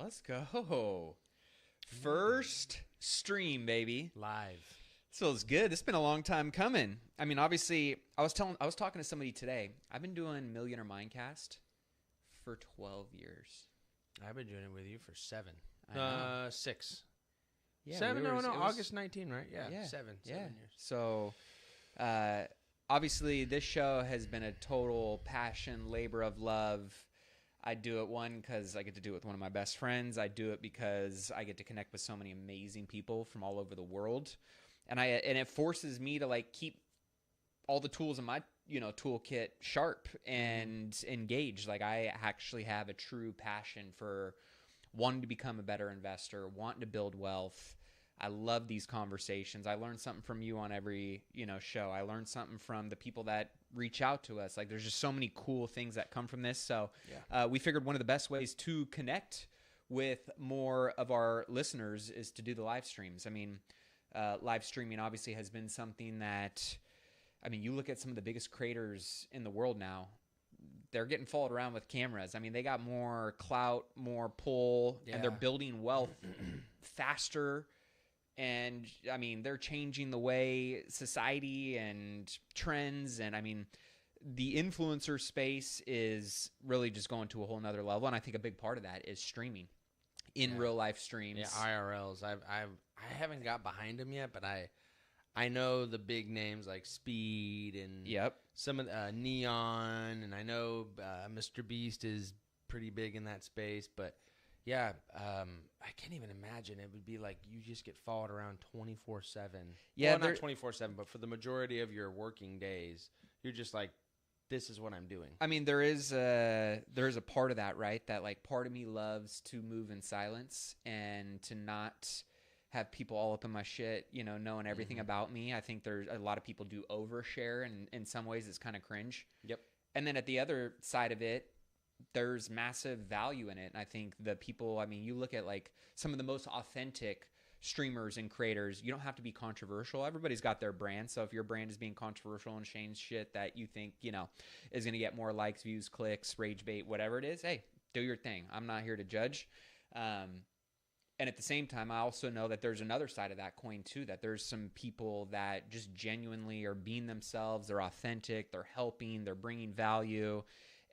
Let's go. First stream, baby. Live. This feels good. This has been a long time coming. I mean, obviously, I was talking to somebody today. I've been doing Millionaire Mindcast for 12 years. I've been doing it with you for 7. I know. 6. Yeah, 7? it was- August 19, right? Yeah, Yeah, 7 yeah. years. So, obviously, this show has been a total passion, labor of love. I do it, one, because I get to do it with one of my best friends. I do it because I get to connect with so many amazing people from all over the world. And it forces me to, like, keep all the tools in my, toolkit sharp and engaged. Like, I actually have a true passion for wanting to become a better investor, wanting to build wealth. I love these conversations. I learn something from you on every, show. I learn something from the people that reach out to us. Like, there's just so many cool things that come from this. So we figured one of the best ways to connect with more of our listeners is to do the live streams. I mean, live streaming obviously has been something that, you look at some of the biggest creators in the world now, they're getting followed around with cameras. I mean, they got more clout, more pull, and they're building wealth faster. And, they're changing the way society and trends. And, the influencer space is really just going to a whole nother level. And I think a big part of that is streaming in real life streams. Yeah, IRLs. I haven't got behind them yet, but I know the big names like Speed and some of the Neon, and I know Mr. Beast is pretty big in that space. But yeah, I can't even imagine. It would be like you just get followed around 24/7. Yeah, well, not 24/7, but for the majority of your working days, you're just like, this is what I'm doing. There is a part of that, right? That, like, part of me loves to move in silence and to not have people all up in my shit, knowing everything about me. I think there's a lot of people do overshare, and in some ways it's kind of cringe. Yep. And then at the other side of it, there's massive value in it. And I think the people, you look at, like, some of the most authentic streamers and creators, you don't have to be controversial. Everybody's got their brand. So if your brand is being controversial and saying shit that you think, is going to get more likes, views, clicks, rage bait, whatever it is, hey, do your thing. I'm not here to judge. And at the same time, I also know that there's another side of that coin too, that there's some people that just genuinely are being themselves. They're authentic. They're helping. They're bringing value.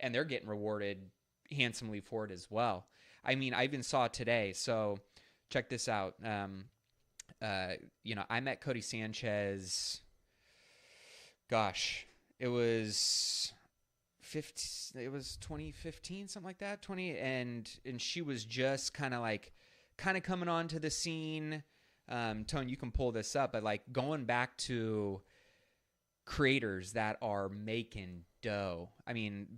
And they're getting rewarded handsomely for it as well. I even saw it today. So check this out. I met Cody Sanchez. Gosh, it was 2015, something like that. And she was just kind of coming onto the scene. Tone, you can pull this up, but, like, going back to creators that are making dough.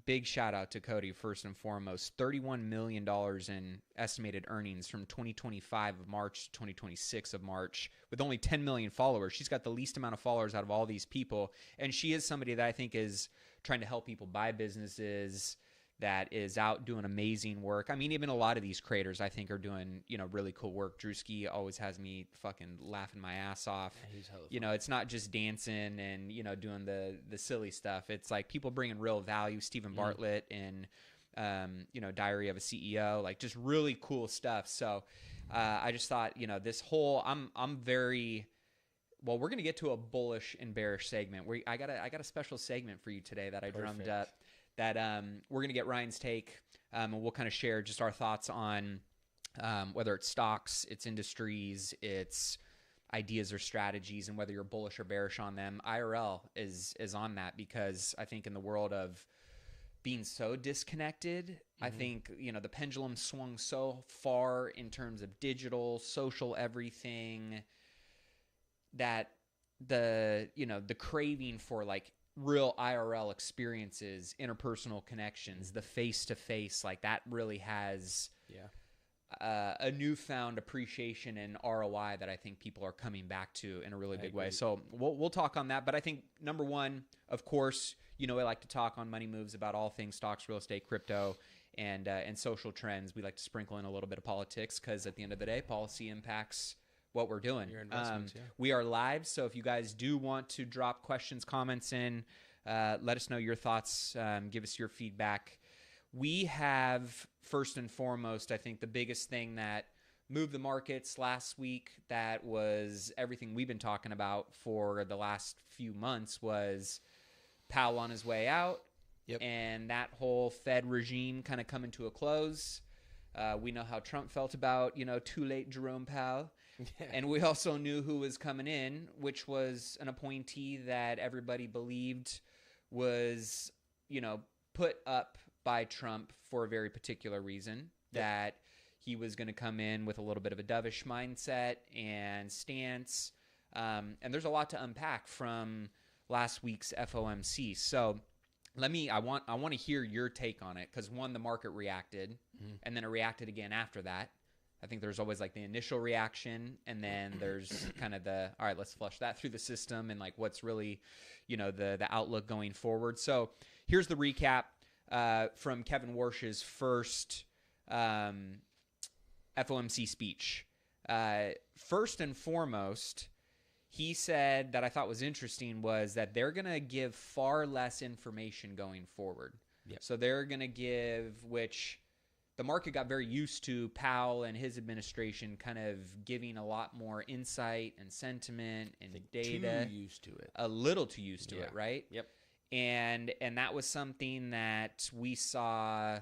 Big shout out to Cody first and foremost. $31 million in estimated earnings from 2025 of March to 2026 of March with only 10 million followers. She's got the least amount of followers out of all these people. And she is somebody that I think is trying to help people buy businesses, that is out doing amazing work. Even a lot of these creators I think are doing, really cool work. Drewski always has me fucking laughing my ass off. Yeah, he's hella fun. It's not just dancing and, doing the silly stuff. It's like people bringing real value. Stephen Bartlett and, Diary of a CEO, like, just really cool stuff. So I just thought, this whole, I'm very... Well, we're going to get to a bullish and bearish segment. I got a special segment for you today that I drummed up. That we're going to get Ryan's take, and we'll kind of share just our thoughts on whether it's stocks, it's industries, it's ideas or strategies, and whether you're bullish or bearish on them. IRL is on that because I think in the world of being so disconnected, I think, the pendulum swung so far in terms of digital, social, everything, that the craving for, like, real IRL experiences, interpersonal connections, the face-to-face, like, that really has a newfound appreciation and ROI that I think people are coming back to in a really big way. So we'll talk on that. But I think, number one, of course, I like to talk on Money Moves about all things stocks, real estate, crypto, and social trends. We like to sprinkle in a little bit of politics because at the end of the day, policy impacts what we're doing. Your investments, We are live, so if you guys do want to drop questions, comments in, let us know your thoughts, give us your feedback. we have, first and foremost, I think the biggest thing that moved the markets last week, that was everything we've been talking about for the last few months, was Powell on his way out. Yep. And that whole Fed regime kind of coming to a close. We know how Trump felt about, too late Jerome Powell. Yeah. And we also knew who was coming in, which was an appointee that everybody believed was, put up by Trump for a very particular reason. Yep. That he was going to come in with a little bit of a dovish mindset and stance. And there's a lot to unpack from last week's FOMC. So I want to hear your take on it, because one, the market reacted, and then it reacted again after that. I think there's always like the initial reaction, and then there's kind of all right, let's flush that through the system and like what's really, the outlook going forward. So here's the recap from Kevin Warsh's first FOMC speech. First and foremost, he said that I thought was interesting was that they're going to give far less information going forward. Yep. So they're going to give, which the market got very used to Powell and his administration kind of giving a lot more insight and sentiment and data. Too used to it. A little too used to it, right? Yep. And that was something that we saw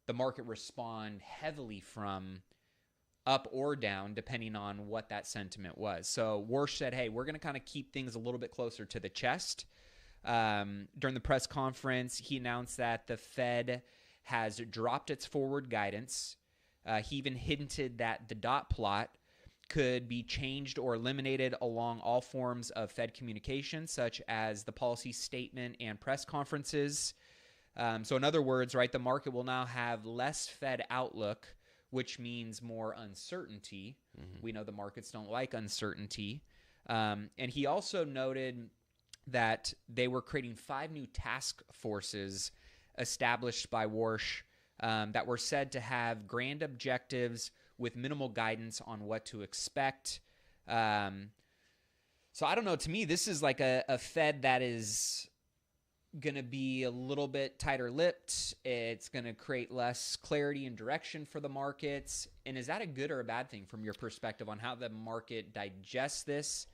the market respond heavily from, up or down, depending on what that sentiment was. So Warsh said, hey, we're going to kind of keep things a little bit closer to the chest. During the press conference, he announced that the Fed has dropped its forward guidance. He even hinted that the dot plot could be changed or eliminated along all forms of Fed communication, such as the policy statement and press conferences. So in other words, right, the market will now have less Fed outlook, which means more uncertainty. Mm-hmm. We know the markets don't like uncertainty. And he also noted that they were creating 5 new task forces established by Warsh that were said to have grand objectives with minimal guidance on what to expect. So I don't know. To me, this is like a Fed that is going to be a little bit tighter lipped. It's going to create less clarity and direction for the markets. And is that a good or a bad thing from your perspective on how the market digests this?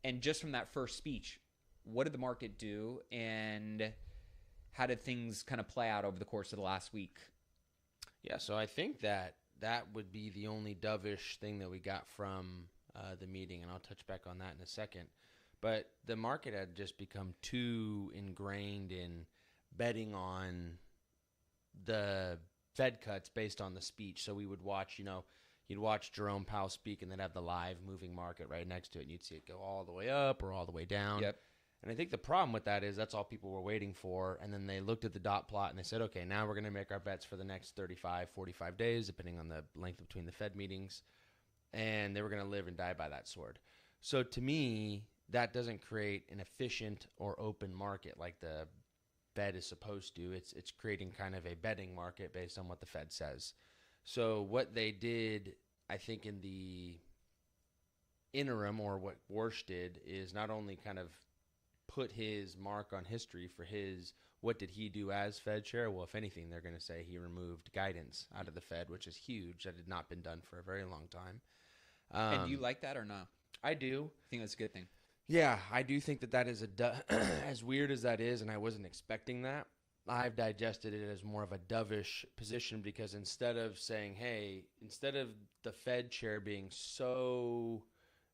And just from that first speech, what did the market do, and how did things kind of play out over the course of the last week? Yeah, so I think that would be the only dovish thing that we got from the meeting, and I'll touch back on that in a second. But the market had just become too ingrained in betting on the Fed cuts based on the speech. So we would watch, you'd watch Jerome Powell speak, and they'd have the live moving market right next to it, and you'd see it go all the way up or all the way down. Yep. And I think the problem with that is that's all people were waiting for. And then they looked at the dot plot and they said, okay, now we're going to make our bets for the next 35, 45 days, depending on the length between the Fed meetings. And they were going to live and die by that sword. So to me, that doesn't create an efficient or open market like the Fed is supposed to. It's creating kind of a betting market based on what the Fed says. So what they did, I think, in the interim, or what Warsh did, is not only kind of put his mark on history for what did he do as Fed chair. Well, if anything, they're going to say he removed guidance out of the Fed, which is huge. That had not been done for a very long time. And do you like that or not? I do. I think that's a good thing. Yeah, I do think that is as weird as that is, and I wasn't expecting that. I've digested it as more of a dovish position, because instead of saying, hey, instead of the Fed chair being so,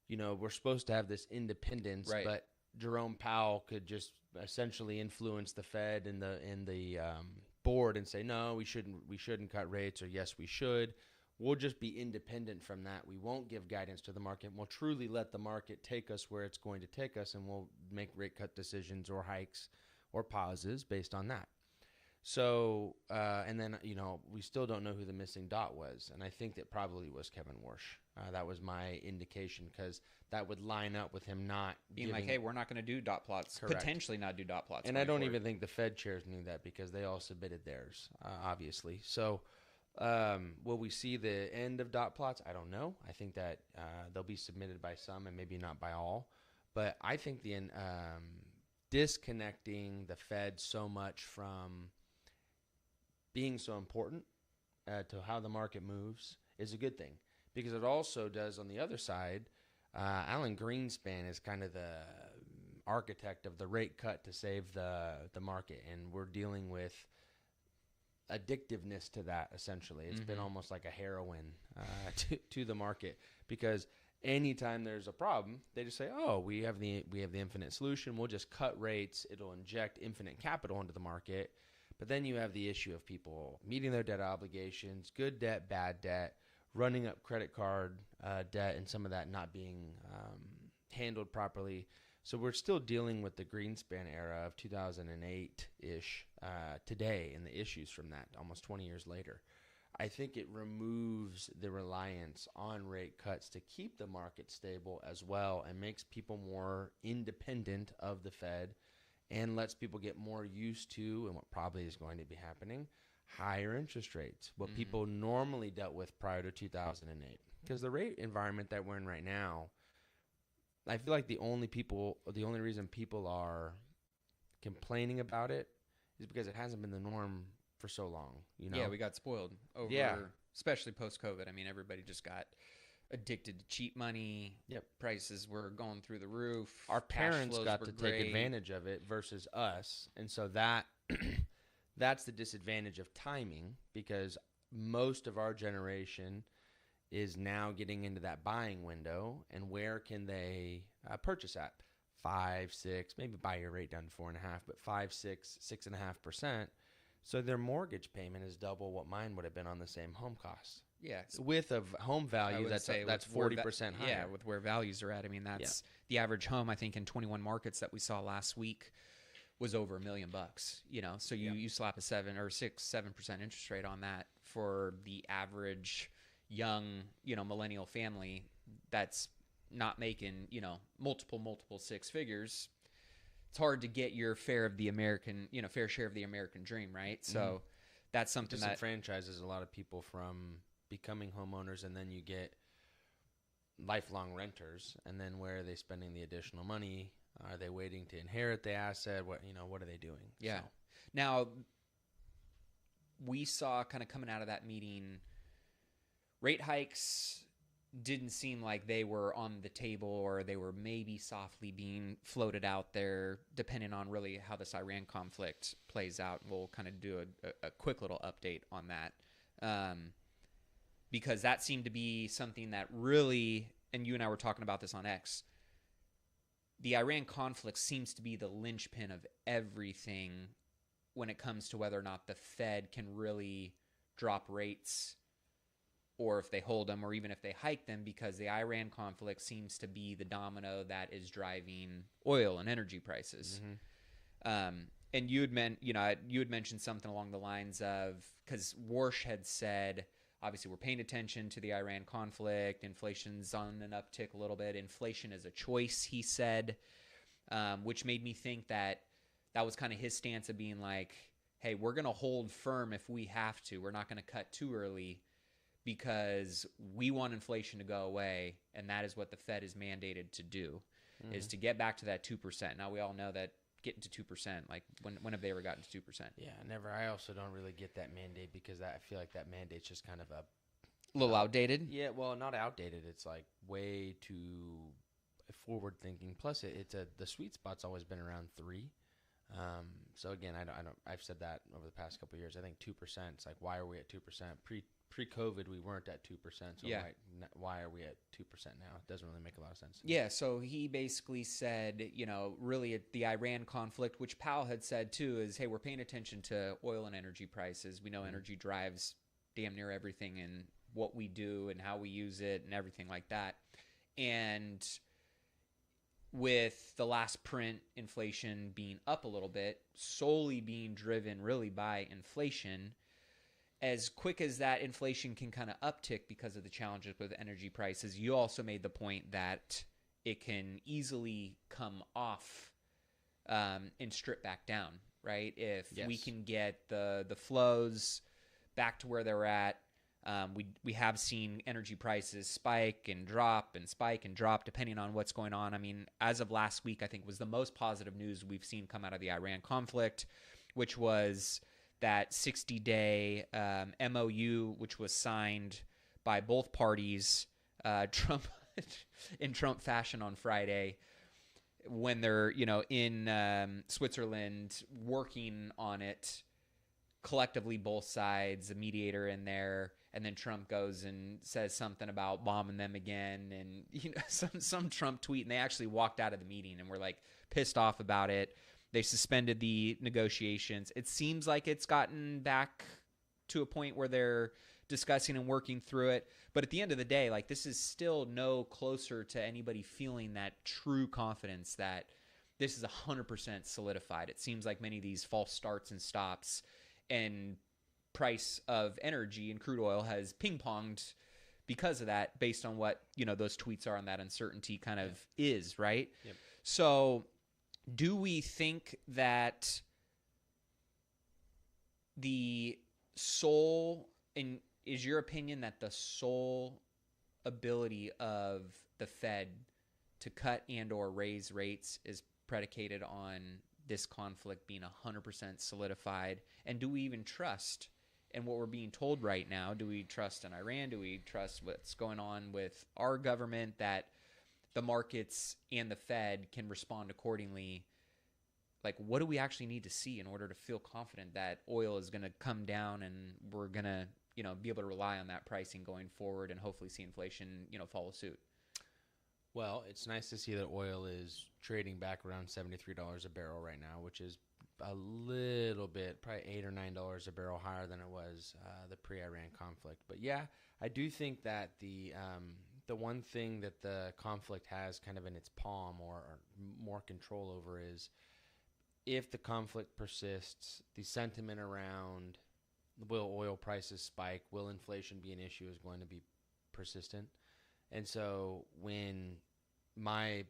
we're supposed to have this independence, right, but Jerome Powell could just essentially influence the Fed and the board and say, no, we shouldn't cut rates, or yes, we should. We'll just be independent from that. We won't give guidance to the market. We'll truly let the market take us where it's going to take us, and we'll make rate cut decisions or hikes or pauses based on that. So, and then, we still don't know who the missing dot was. And I think that probably was Kevin Warsh. That was my indication, because that would line up with him not being like, hey, we're not going to do dot plots. Correct. Potentially not do dot plots. And I don't even think the Fed chairs knew that, because they all submitted theirs, obviously. So, will we see the end of dot plots? I don't know. I think that they'll be submitted by some and maybe not by all. But I think the disconnecting the Fed so much from being so important to how the market moves is a good thing, because it also does, on the other side, Alan Greenspan is kind of the architect of the rate cut to save the market, and we're dealing with addictiveness to that. Essentially, it's been almost like a heroin to the market, because anytime there's a problem, they just say, "Oh, we have the infinite solution. We'll just cut rates. It'll inject infinite capital into the market." But then you have the issue of people meeting their debt obligations, good debt, bad debt, running up credit card debt, and some of that not being handled properly. So we're still dealing with the Greenspan era of 2008-ish today, and the issues from that almost 20 years later. I think it removes the reliance on rate cuts to keep the market stable as well, and makes people more independent of the Fed, and lets people get more used to, and what probably is going to be happening, higher interest rates, what people normally dealt with prior to 2008. Because the rate environment that we're in right now, I feel like the only reason people are complaining about it is because it hasn't been the norm for so long. Yeah, we got spoiled over, especially post-COVID. I mean, everybody just got addicted to cheap money. Yep. Prices were going through the roof. Our parents got to take advantage of it versus us. And so that's the disadvantage of timing, because most of our generation is now getting into that buying window, and where can they purchase at? 5, 6, maybe buy your rate down to 4.5, but 5, 6, 6.5%. So their mortgage payment is double what mine would have been on the same home cost. Yeah. With a home value that's 40% higher. Yeah, with where values are at. I mean, that's the average home, I think, in 21 markets that we saw last week was over $1 million, So you slap a 7% interest rate on that for the average young, millennial family that's not making, multiple six figures. It's hard to get your fair share of the American dream, right? So that's something that disenfranchises a lot of people from becoming homeowners, and then you get lifelong renters, and then where are they spending the additional money? Are they waiting to inherit the asset? What are they doing? Yeah. So. Now, we saw kind of coming out of that meeting, rate hikes didn't seem like they were on the table, or they were maybe softly being floated out there, depending on really how this Iran conflict plays out. We'll kind of do a quick little update on that, because that seemed to be something that really, and you and I were talking about this on X, the Iran conflict seems to be the linchpin of everything when it comes to whether or not the Fed can really drop rates, or if they hold them, or even if they hike them, because the Iran conflict seems to be the domino that is driving oil and energy prices. And you had mentioned something along the lines of, because Warsh had said, obviously we're paying attention to the Iran conflict, inflation's on an uptick a little bit. Inflation is a choice, he said, which made me think that was kind of his stance of being like, hey, we're going to hold firm if we have to. We're not going to cut too early, because we want inflation to go away, and that is what the Fed is mandated to do, is to get back to that 2%. Now, we all know that getting to 2%, like when have they ever gotten to 2%? Yeah, never. I also don't really get that mandate, because I feel like that mandate's just kind of a little outdated. Yeah, well, not outdated. It's like way too forward thinking. Plus, the sweet spot's always been around 3. So again, I've said that over the past couple of years. I think 2%. It's like, why are we at 2%? Pre-COVID, we weren't at 2%. So why are we at 2% now? It doesn't really make a lot of sense. Yeah. So he basically said, really the Iran conflict, which Powell had said too, is, hey, we're paying attention to oil and energy prices. We know energy drives damn near everything in what we do and how we use it and everything like that. And with the last print, inflation being up a little bit, solely being driven really by inflation, as quick as that inflation can kind of uptick because of the challenges with energy prices, you also made the point that it can easily come off and strip back down, right? If we can get the flows back to where they're at, we have seen energy prices spike and drop depending on what's going on. I mean, as of last week, I think was the most positive news we've seen come out of the Iran conflict, which was that 60-day MOU, which was signed by both parties, Trump in Trump fashion on Friday, when they're, in Switzerland working on it collectively, both sides, a mediator in there, and then Trump goes and says something about bombing them again, and some Trump tweet, and they actually walked out of the meeting and were like pissed off about it. They suspended the negotiations. It seems like it's gotten back to a point where they're discussing and working through it. But at the end of the day, like, this is still no closer to anybody feeling that true confidence that this is 100% solidified. It seems like many of these false starts and stops and price of energy and crude oil has ping-ponged because of that, based on what, those tweets are, and that uncertainty kind of is, right? Yep. So do we think that the sole, is your opinion that the sole ability of the Fed to cut and or raise rates is predicated on this conflict being 100% solidified? And do we even trust in what we're being told right now? Do we trust in Iran? Do we trust what's going on with our government, that the markets and the Fed can respond accordingly? Like, what do we actually need to see in order to feel confident that oil is going to come down and we're going to, be able to rely on that pricing going forward and hopefully see inflation, follow suit? Well, it's nice to see that oil is trading back around $73 a barrel right now, which is a little bit, probably $8 or $9 a barrel higher than it was the pre-Iran conflict. But yeah, I do think that the one thing that the conflict has kind of in its palm or more control over is, if the conflict persists, the sentiment around will oil prices spike, will inflation be an issue, is going to be persistent. And so when my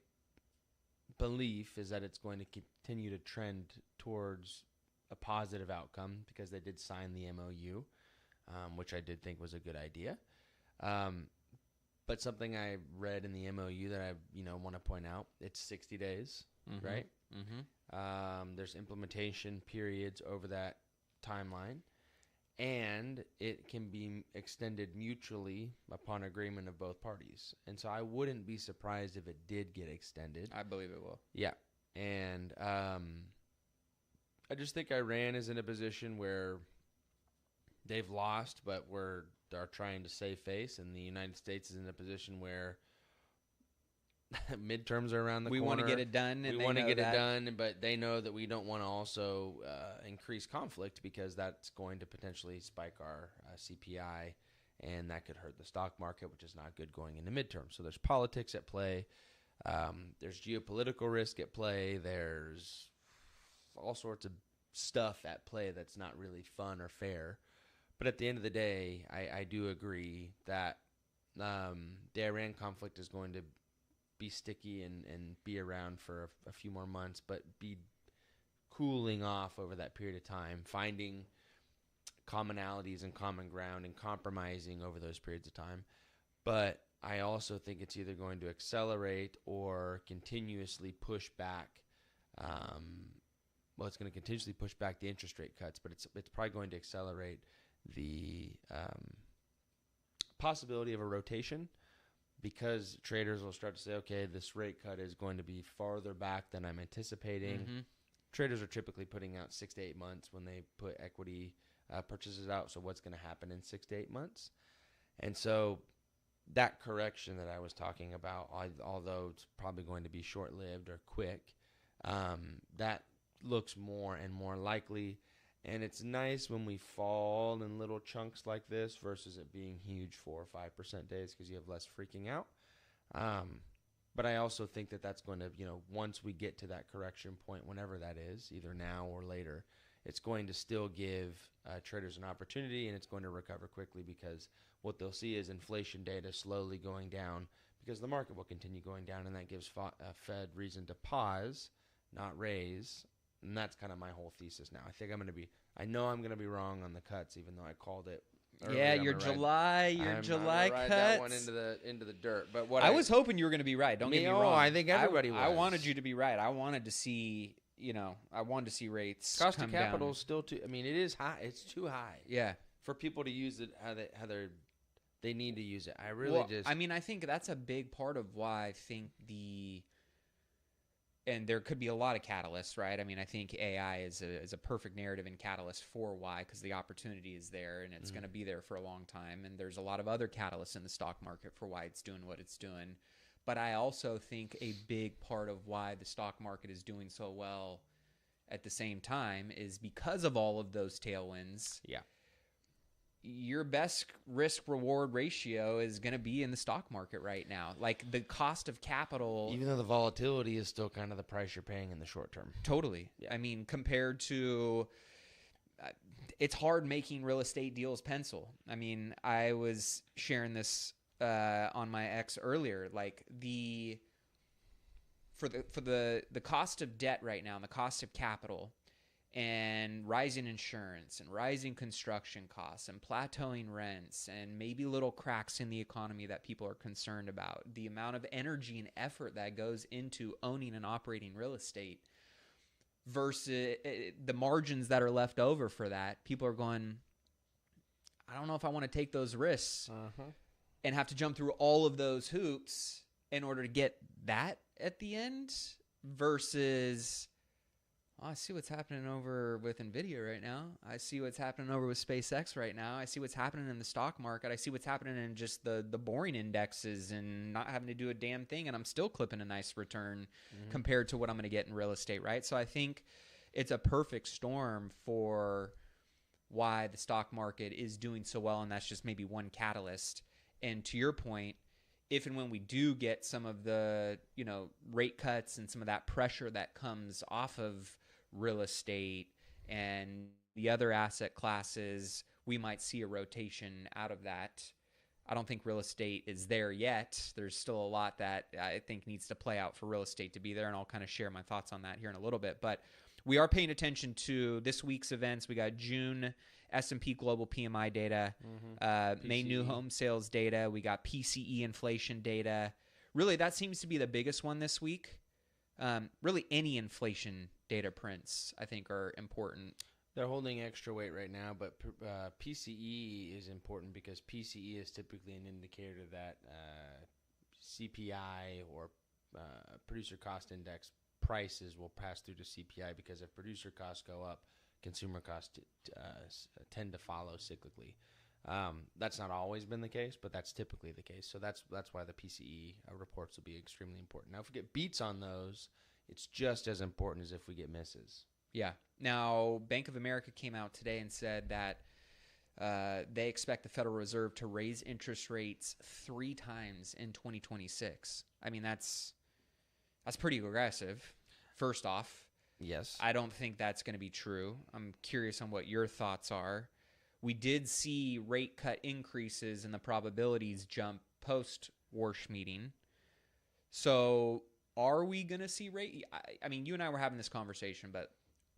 belief is that it's going to continue to trend towards a positive outcome, because they did sign the MOU, which I did think was a good idea. But something I read in the MOU that I want to point out, it's 60 days, right? Mm-hmm. There's implementation periods over that timeline, and it can be extended mutually upon agreement of both parties. And so I wouldn't be surprised if it did get extended. I believe it will. Yeah. And I just think Iran is in a position where they've lost, but they're trying to save face, and the United States is in a position where midterms are around the corner. We want to get it done. We want to get it done, but they know that we don't want to also increase conflict, because that's going to potentially spike our CPI, and that could hurt the stock market, which is not good going into midterms. So there's politics at play. There's geopolitical risk at play. There's all sorts of stuff at play that's not really fun or fair. But at the end of the day, I do agree that the Iran conflict is going to be sticky and be around for a few more months, but be cooling off over that period of time, finding commonalities and common ground and compromising over those periods of time. But I also think it's either going to accelerate or continuously push back. It's going to continuously push back the interest rate cuts, but it's probably going to accelerate the possibility of a rotation, because traders will start to say, okay, this rate cut is going to be farther back than I'm anticipating. Mm-hmm. Traders are typically putting out 6 to 8 months when they put equity purchases out. So what's going to happen in 6 to 8 months? And so that correction that I was talking about, although it's probably going to be short-lived or quick, that looks more and more likely. And it's nice when we fall in little chunks like this versus it being huge 4 or 5% days, because you have less freaking out. But I also think that that's going to, once we get to that correction point, whenever that is, either now or later, it's going to still give traders an opportunity, and it's going to recover quickly, because what they'll see is inflation data slowly going down, because the market will continue going down, and that gives Fed reason to pause, not raise. And that's kind of my whole thesis now. I know I'm going to be wrong on the cuts, even though I called it. Yeah, your July cuts. Ride that one into the dirt. But I was hoping you were going to be right. Don't get me wrong. I think everybody was. I wanted you to be right. I wanted to see, I wanted to see rates Cost come of capital down. is still too. I mean, it is high. It's too high. Yeah. For people to use it how they need to use it. I really I think that's a big part of why I think and there could be a lot of catalysts, right? I mean, I think AI is a perfect narrative and catalyst for why, because the opportunity is there and it's going to be there for a long time. And there's a lot of other catalysts in the stock market for why it's doing what it's doing. But I also think a big part of why the stock market is doing so well at the same time is because of all of those tailwinds. Yeah. Your best risk reward ratio is going to be in the stock market right now. Like the cost of capital, even though the volatility is still kind of the price you're paying in the short term. Totally. Yeah. I mean, compared to, it's hard making real estate deals pencil. I mean, I was sharing this on my X earlier. Like for the cost of debt right now and the cost of capital, and rising insurance and rising construction costs and plateauing rents and maybe little cracks in the economy that people are concerned about, the amount of energy and effort that goes into owning and operating real estate versus the margins that are left over for that, people are going, I don't know if I want to take those risks and have to jump through all of those hoops in order to get that at the end versus... I see what's happening over with NVIDIA right now. I see what's happening over with SpaceX right now. I see what's happening in the stock market. I see what's happening in just the boring indexes and not having to do a damn thing, and I'm still clipping a nice return compared to what I'm going to get in real estate, right? So I think it's a perfect storm for why the stock market is doing so well, and that's just maybe one catalyst. And to your point, if and when we do get some of the, rate cuts and some of that pressure that comes off of real estate and the other asset classes, we might see a rotation out of that. I don't think real estate is there yet. There's still a lot that I think needs to play out for real estate to be there, and I'll kind of share my thoughts on that here in a little bit. But we are paying attention to this week's events. We got June S&P Global PMI data, May new home sales data. We got PCE inflation data. Really, that seems to be the biggest one this week. Really, any inflation data prints, I think, are important. They're holding extra weight right now, but PCE is important because PCE is typically an indicator that CPI or producer cost index prices will pass through to CPI, because if producer costs go up, consumer costs tend to follow cyclically. That's not always been the case, but that's typically the case. So that's why the PCE reports will be extremely important. Now, if we get beats on those, it's just as important as if we get misses. Yeah. Now, Bank of America came out today and said that they expect the Federal Reserve to raise interest rates 3 times in 2026. I mean, that's pretty aggressive, first off. Yes. I don't think that's going to be true. I'm curious on what your thoughts are. We did see rate cut increases and the probabilities jump post-Warsh meeting. So are we going to see rate? I mean, you and I were having this conversation, but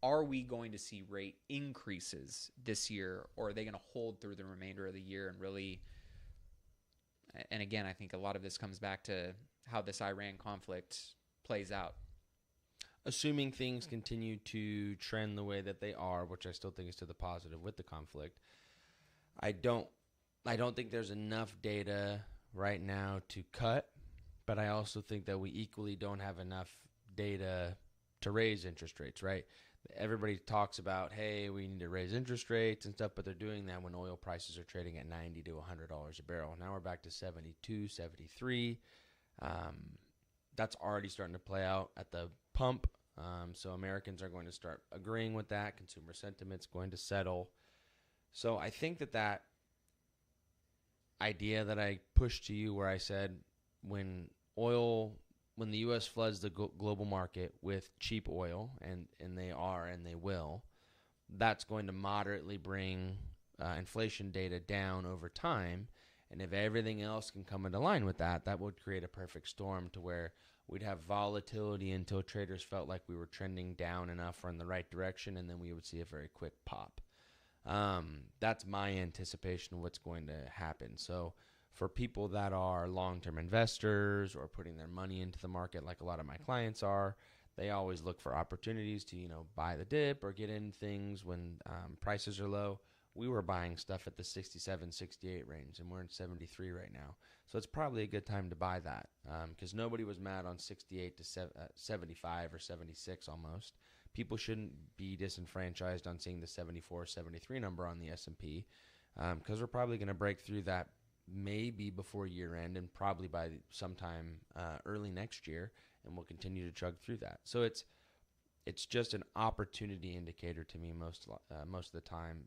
are we going to see rate increases this year, or are they going to hold through the remainder of the year and really... And again, I think a lot of this comes back to how this Iran conflict plays out. Assuming things continue to trend the way that they are, which I still think is to the positive with the conflict, I don't think there's enough data right now to cut, but I also think that we equally don't have enough data to raise interest rates, right? Everybody talks about, hey, we need to raise interest rates and stuff, but they're doing that when oil prices are trading at $90 to $100 a barrel. Now we're back to 72, 73. That's already starting to play out at the pump. So Americans are going to start agreeing with that. Consumer sentiment's going to settle. So I think that idea that I pushed to you, where I said when the U.S. floods the global market with cheap oil, and they will, that's going to moderately bring inflation data down over time. And if everything else can come into line with that, that would create a perfect storm to where we'd have volatility until traders felt like we were trending down enough or in the right direction, and then we would see a very quick pop. That's my anticipation of what's going to happen. So for people that are long-term investors or putting their money into the market like a lot of my clients are, they always look for opportunities to, buy the dip or get in things when prices are low. We were buying stuff at the 67, 68 range, and we're in 73 right now. So it's probably a good time to buy that because nobody was mad on 68 to 75 or 76 almost. People shouldn't be disenfranchised on seeing the 74, 73 number on the S&P because we're probably going to break through that maybe before year end and probably by sometime early next year, and we'll continue to chug through that. So it's just an opportunity indicator to me most of the time,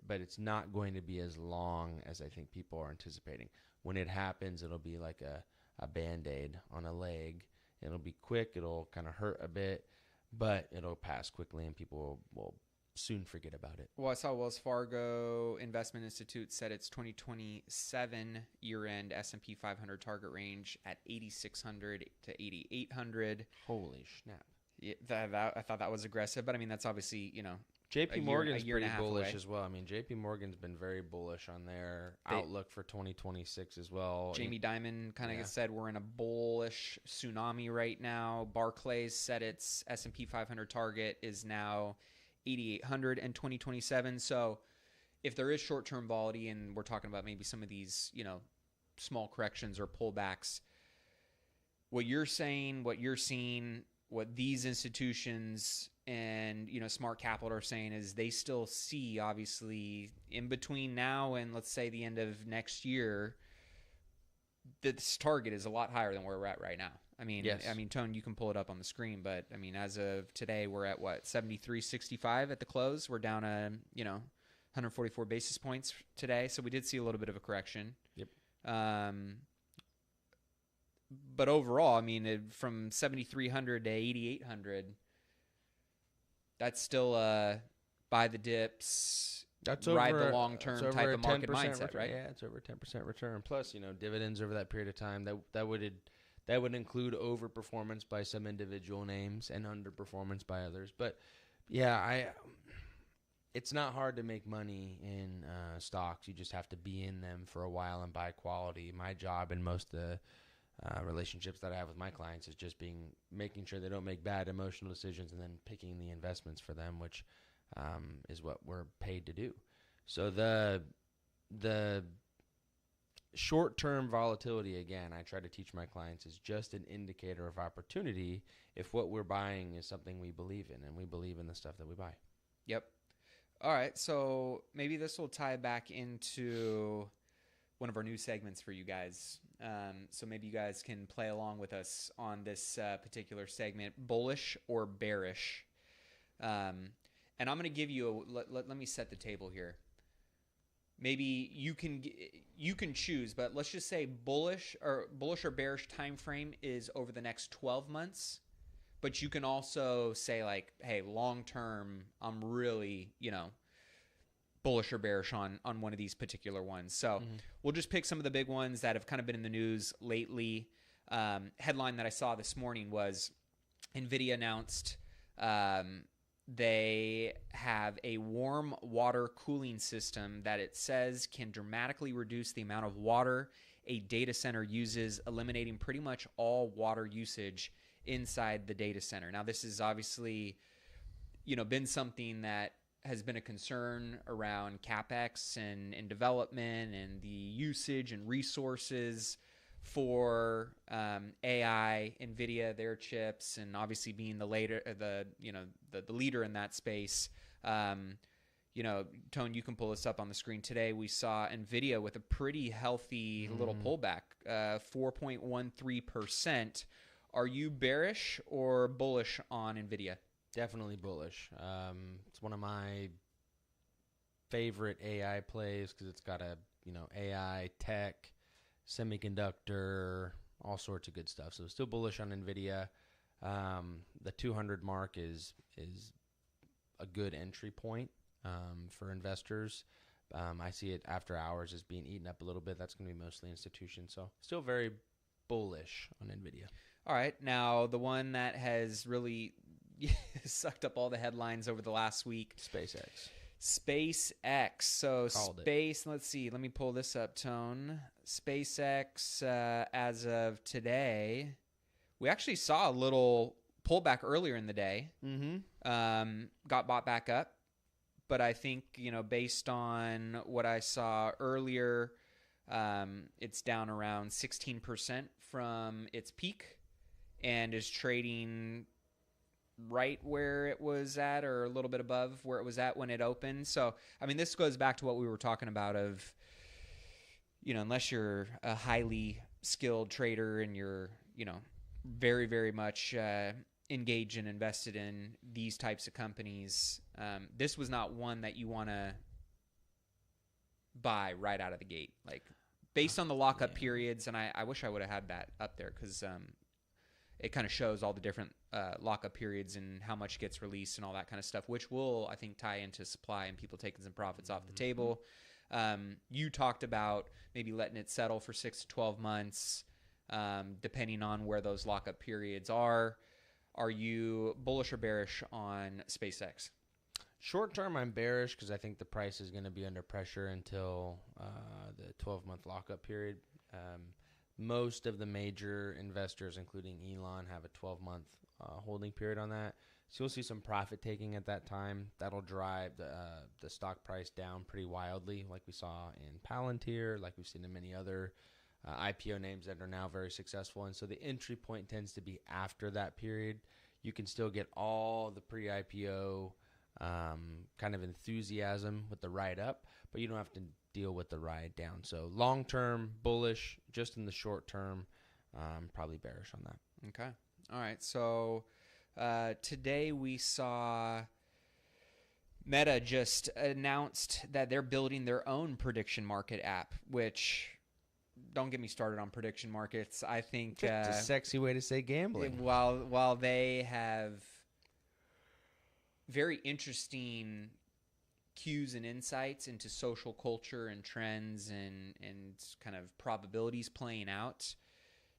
but it's not going to be as long as I think people are anticipating. When it happens, it'll be like a Band-Aid on a leg. It'll be quick. It'll kind of hurt a bit, but it'll pass quickly, and people will soon forget about it. Well, I saw Wells Fargo Investment Institute set its 2027 year-end S&P 500 target range at 8,600 to 8,800. Holy snap. Yeah, I thought that was aggressive, but I mean, that's obviously, JP Morgan's pretty bullish away as well. I mean, JP Morgan's been very bullish on their outlook for 2026 as well. Jamie Dimon kind of said we're in a bullish tsunami right now. Barclays said its S&P 500 target is now 8,800 in 2027. So if there is short-term volatility, and we're talking about maybe some of these, small corrections or pullbacks, what you're saying, what you're seeing, what these institutions and, smart capital are saying is they still see, obviously, in between now and let's say the end of next year, this target is a lot higher than where we're at right now. I mean, yes. Tone, you can pull it up on the screen, but I mean, as of today, we're at what, 73.65 at the close. We're down 144 basis points today. So we did see a little bit of a correction. Yep. But overall, I mean, from 7,300 to 8,800, that's still buy the dips, ride the long-term type of market mindset, right? Yeah, it's over 10% return. Plus, dividends over that period of time, that would include overperformance by some individual names and underperformance by others. But, yeah, it's not hard to make money in stocks. You just have to be in them for a while and buy quality. My job and most of the relationships that I have with my clients is just making sure they don't make bad emotional decisions and then picking the investments for them, which is what we're paid to do. So the short-term volatility, again, I try to teach my clients, is just an indicator of opportunity if what we're buying is something we believe in, and we believe in the stuff that we buy. Yep. All right, so maybe this will tie back into one of our new segments for you guys. So maybe you guys can play along with us on this particular segment, bullish or bearish. And I'm going to give you let me set the table here. Maybe you can choose, but let's just say bullish or bearish time frame is over the next 12 months. But you can also say like, hey, long term, I'm really, bullish or bearish on one of these particular ones. So we'll just pick some of the big ones that have kind of been in the news lately. Headline that I saw this morning was NVIDIA announced they have a warm water cooling system that it says can dramatically reduce the amount of water a data center uses, eliminating pretty much all water usage inside the data center. Now, this is obviously, been something that has been a concern around CapEx and development and the usage and resources for AI, NVIDIA, their chips, and obviously being the leader in that space. Tone, you can pull this up on the screen today. We saw NVIDIA with a pretty healthy little pullback, 4.13%. Are you bearish or bullish on NVIDIA? Definitely bullish. It's one of my favorite AI plays because it's got a AI tech, semiconductor, all sorts of good stuff. So still bullish on NVIDIA. The 200 mark is a good entry point for investors. I see it after hours as being eaten up a little bit. That's going to be mostly institutions. So still very bullish on NVIDIA. All right. Now, the one that has really sucked up all the headlines over the last week. SpaceX. So let's see. Let me pull this up, Tone. SpaceX, as of today, we actually saw a little pulled back earlier in the day, got bought back up. But I think, based on what I saw earlier, it's down around 16% from its peak and is trading right where it was at or a little bit above where it was at when it opened. So, I mean, this goes back to what we were talking about of, unless you're a highly skilled trader and you're, very, very much engaged and invested in these types of companies, this was not one that you want to buy right out of the gate. Like, based on the lockup periods, and I wish I would have had that up there because it kind of shows all the different lockup periods and how much gets released and all that kind of stuff, which will, I think, tie into supply and people taking some profits off the table. You talked about maybe letting it settle for 6 to 12 months, depending on where those lockup periods are. Are you bullish or bearish on SpaceX? Short term, I'm bearish because I think the price is going to be under pressure until the 12-month lockup period. Most of the major investors, including Elon, have a 12-month holding period on that. So you'll see some profit taking at that time. That'll drive the stock price down pretty wildly, like we saw in Palantir, like we've seen in many other IPO names that are now very successful. And so the entry point tends to be after that period. You can still get all the pre-IPO kind of enthusiasm with the ride up, but you don't have to deal with the ride down. So long-term, bullish. Just in the short term, probably bearish on that. Okay. All right. So today we saw Meta just announced that they're building their own prediction market app, which... Don't get me started on prediction markets. I think it's a sexy way to say gambling. While they have very interesting cues and insights into social culture and trends and kind of probabilities playing out,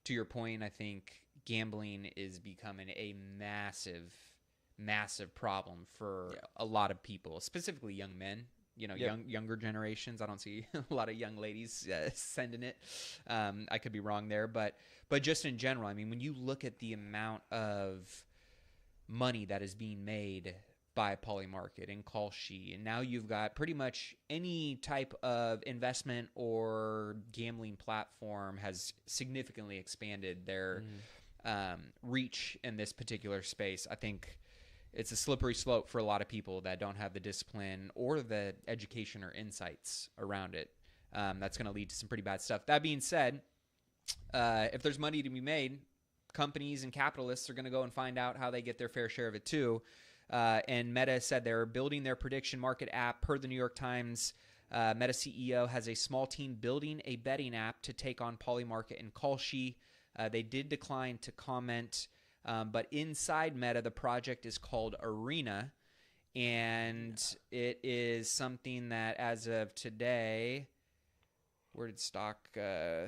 to your point, I think gambling is becoming a massive, massive problem for a lot of people, specifically young men. Younger generations. I don't see a lot of young ladies sending it. I could be wrong there, but just in general, I mean, when you look at the amount of money that is being made by Polymarket and Kalshi, and now you've got pretty much any type of investment or gambling platform has significantly expanded their reach in this particular space. I think it's a slippery slope for a lot of people that don't have the discipline or the education or insights around it. That's going to lead to some pretty bad stuff. That being said, if there's money to be made, companies and capitalists are going to go and find out how they get their fair share of it too. And Meta said they're building their prediction market app. Per the New York Times, Meta CEO has a small team building a betting app to take on Polymarket and Kalshi. They did decline to comment. But inside Meta, the project is called Arena, and it is something that, as of today, where did the stock go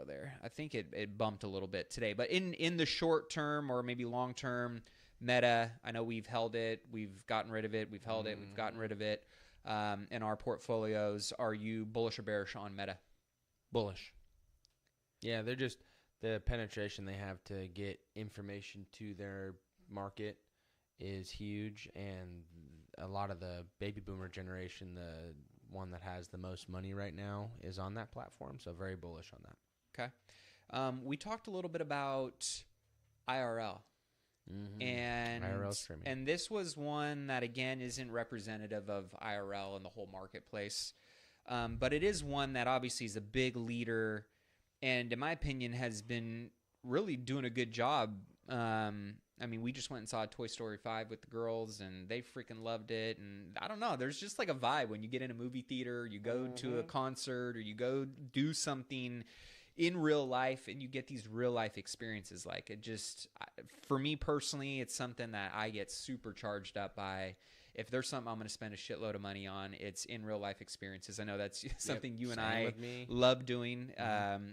there? I think it bumped a little bit today. But in the short term or maybe long term, Meta, I know we've held it, we've gotten rid of it, we've held it, we've gotten rid of it in our portfolios. Are you bullish or bearish on Meta? Bullish. Yeah, they're just... The penetration they have to get information to their market is huge, and a lot of the baby boomer generation, the one that has the most money right now, is on that platform, so very bullish on that. Okay. We talked a little bit about IRL. And IRL streaming. And this was one that, again, isn't representative of IRL and the whole marketplace, but it is one that obviously is a big leader and in my opinion has been really doing a good job. I mean, we just went and saw Toy Story 5 with the girls, and they freaking loved it. And I don't know, there's just like a vibe when you get in a movie theater, you go to a concert, or you go do something in real life, and you get these real life experiences. Like, it just, for me personally, it's something that I get super charged up by. If there's something I'm going to spend a shitload of money on, it's in real life experiences. I know that's something you and I love doing,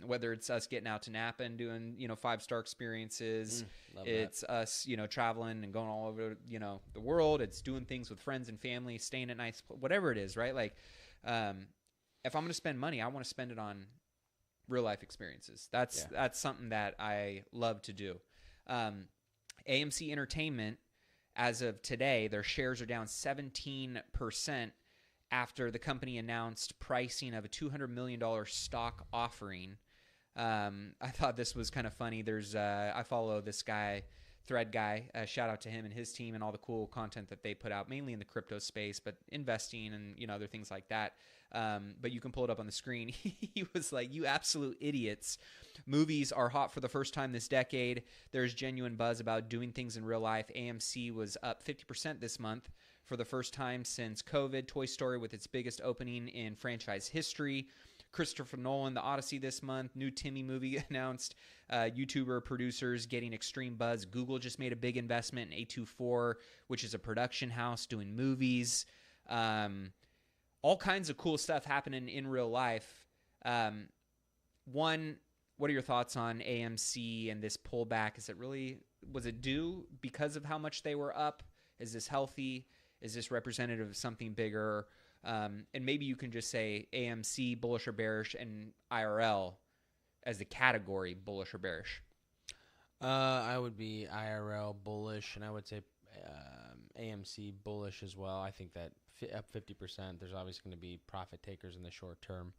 whether it's us getting out to Napa and doing, 5-star experiences. It's us, traveling and going all over, the world. It's doing things with friends and family, staying at nice, whatever it is, right? Like, if I'm going to spend money, I want to spend it on real life experiences. That's something that I love to do. AMC Entertainment, as of today, their shares are down 17% after the company announced pricing of a $200 million stock offering. I thought this was kind of funny. I follow this guy, Thread Guy. Shout out to him and his team and all the cool content that they put out, mainly in the crypto space, but investing and other things like that. But you can pull it up on the screen. He was like, "You absolute idiots. Movies are hot for the first time this decade. There's genuine buzz about doing things in real life. AMC was up 50% this month for the first time since COVID. Toy Story with its biggest opening in franchise history. Christopher Nolan, The Odyssey this month. New Timmy movie announced. YouTuber producers getting extreme buzz. Google just made a big investment in A24, which is a production house doing movies. All kinds of cool stuff happening in real life. One, what are your thoughts on AMC and this pullback? Was it due because of how much they were up? Is this healthy? Is this representative of something bigger? And maybe you can just say AMC, bullish or bearish, and IRL as the category, bullish or bearish. I would be IRL bullish, and I would say AMC bullish as well. I think that up 50%, there's obviously going to be profit takers in the short term,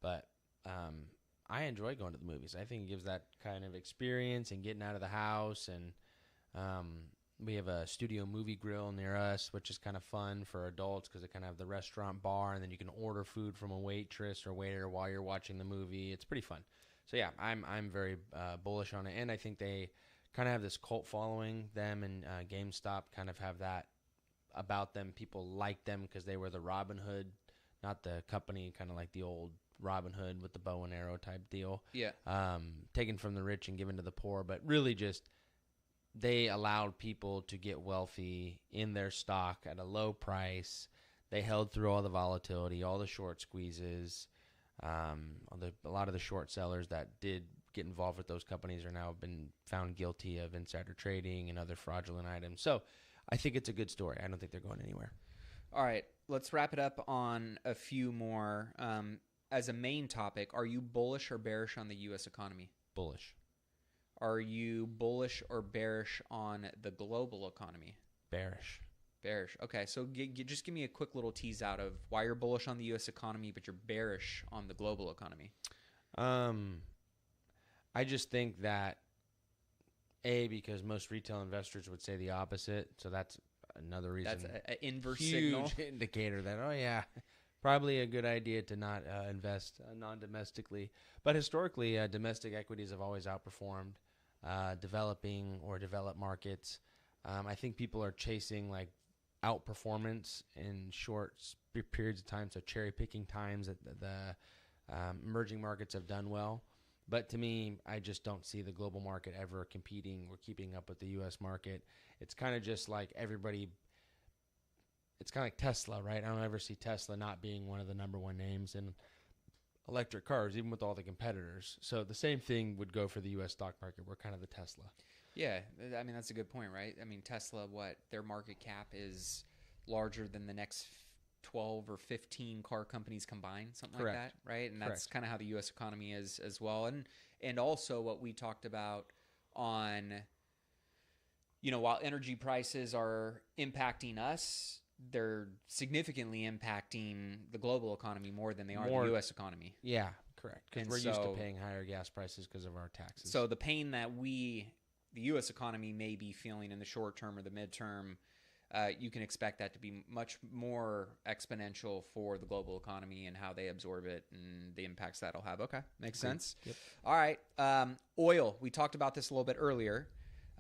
but I enjoy going to the movies. I think it gives that kind of experience and getting out of the house, and we have a studio movie grill near us, which is kind of fun for adults because they kind of have the restaurant bar, and then you can order food from a waitress or waiter while you're watching the movie. It's pretty fun. So yeah, I'm very bullish on it, and I think they kind of have this cult following. Them and GameStop kind of have that about them. People like them because they were the Robin Hood, not the company, kind of like the old Robin Hood with the bow and arrow type deal. Yeah. Taken from the rich and given to the poor, but really just they allowed people to get wealthy in their stock at a low price. They held through all the volatility, all the short squeezes. A lot of the short sellers that did get involved with those companies are now been found guilty of insider trading and other fraudulent items. So I think it's a good story. I don't think they're going anywhere. All right, let's wrap it up on a few more. As a main topic, are you bullish or bearish on the U.S. economy? Bullish. Are you bullish or bearish on the global economy? Bearish. Bearish. Okay, so just give me a quick little tease out of why you're bullish on the U.S. economy, but you're bearish on the global economy. I just think that, because most retail investors would say the opposite, so that's another reason. That's an inverse huge signal. Indicator that, probably a good idea to not invest non-domestically. But historically, domestic equities have always outperformed developing or developed markets. I think people are chasing like outperformance in short periods of time, so cherry-picking times that the emerging markets have done well. But to me, I just don't see the global market ever competing or keeping up with the U.S. market. It's kind of just like everybody – it's kind of like Tesla, right? I don't ever see Tesla not being one of the number one names in electric cars, even with all the competitors. So the same thing would go for the U.S. stock market. We're kind of the Tesla. Yeah, I mean, that's a good point, right? I mean, Tesla, their market cap is larger than the next 12 or 15 car companies combined, something Correct. like that, right? And that's Correct. kind of how the U.S. economy is as well. And also what we talked about on, while energy prices are impacting us, they're significantly impacting the global economy more than they are the U.S. economy. Yeah, correct. Because we're used to paying higher gas prices because of our taxes. So the pain that the U.S. economy may be feeling in the short term or the midterm, you can expect that to be much more exponential for the global economy and how they absorb it and the impacts that'll have. Okay, makes sense. Yep. All right, oil. We talked about this a little bit earlier,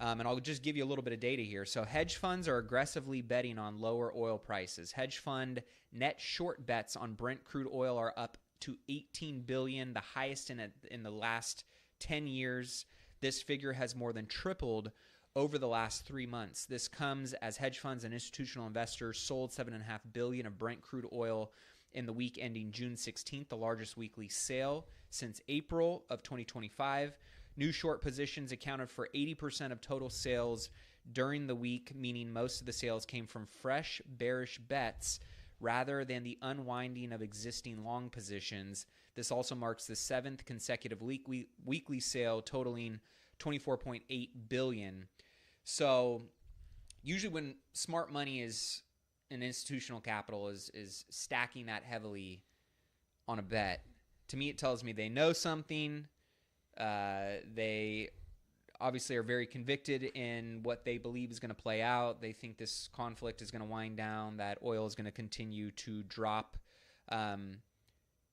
and I'll just give you a little bit of data here. So hedge funds are aggressively betting on lower oil prices. Hedge fund net short bets on Brent crude oil are up to $18 billion, the highest in the last 10 years. This figure has more than tripled over the last 3 months. This comes as hedge funds and institutional investors sold $7.5 billion of Brent crude oil in the week ending June 16th, the largest weekly sale since April of 2025. New short positions accounted for 80% of total sales during the week, meaning most of the sales came from fresh bearish bets rather than the unwinding of existing long positions. This also marks the 7th consecutive weekly sale totaling $24.8 billion. So usually when smart money is an institutional capital is stacking that heavily on a bet, to me it tells me they know something. They obviously are very convicted in what they believe is going to play out. They think this conflict is going to wind down, that oil is going to continue to drop.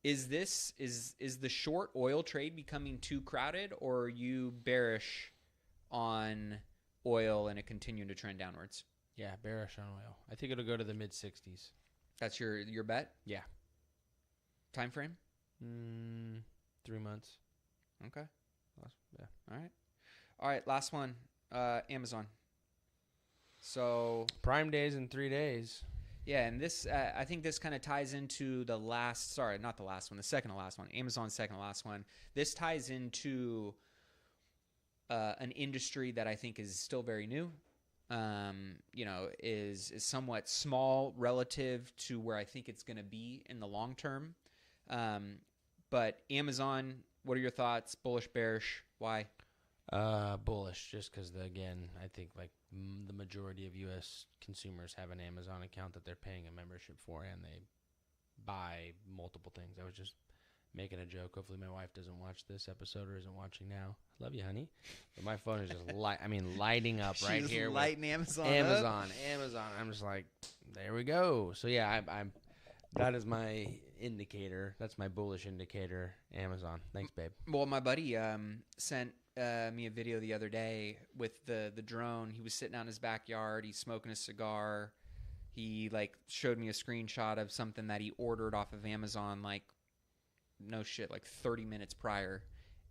Is the short oil trade becoming too crowded, or are you bearish on oil and it continuing to trend downwards? Yeah, bearish on oil. I think it'll go to the mid-60s. That's your bet? Yeah. Time frame? 3 months. Okay. Yeah. All right, last one. Amazon. So Prime Day's in 3 days. Yeah, and this I think this kind of ties into the second to last one. Amazon's second to last one. This ties into an industry that I think is still very new. Is somewhat small relative to where I think it's going to be in the long term. But Amazon, what are your thoughts? Bullish, bearish? Why? Bullish, just because, again, I think like the majority of U.S. consumers have an Amazon account that they're paying a membership for, and they buy multiple things. I was just making a joke. Hopefully my wife doesn't watch this episode or isn't watching now. Love you, honey. But my phone is just lighting up right She's here. Lighting Amazon. I'm just like, there we go. So yeah, I'm that is my indicator. That's my bullish indicator. Amazon. Thanks, babe. Well, my buddy sent me a video the other day with the drone. He was sitting out in his backyard. He's smoking a cigar. He showed me a screenshot of something that he ordered off of Amazon, no shit, 30 minutes prior,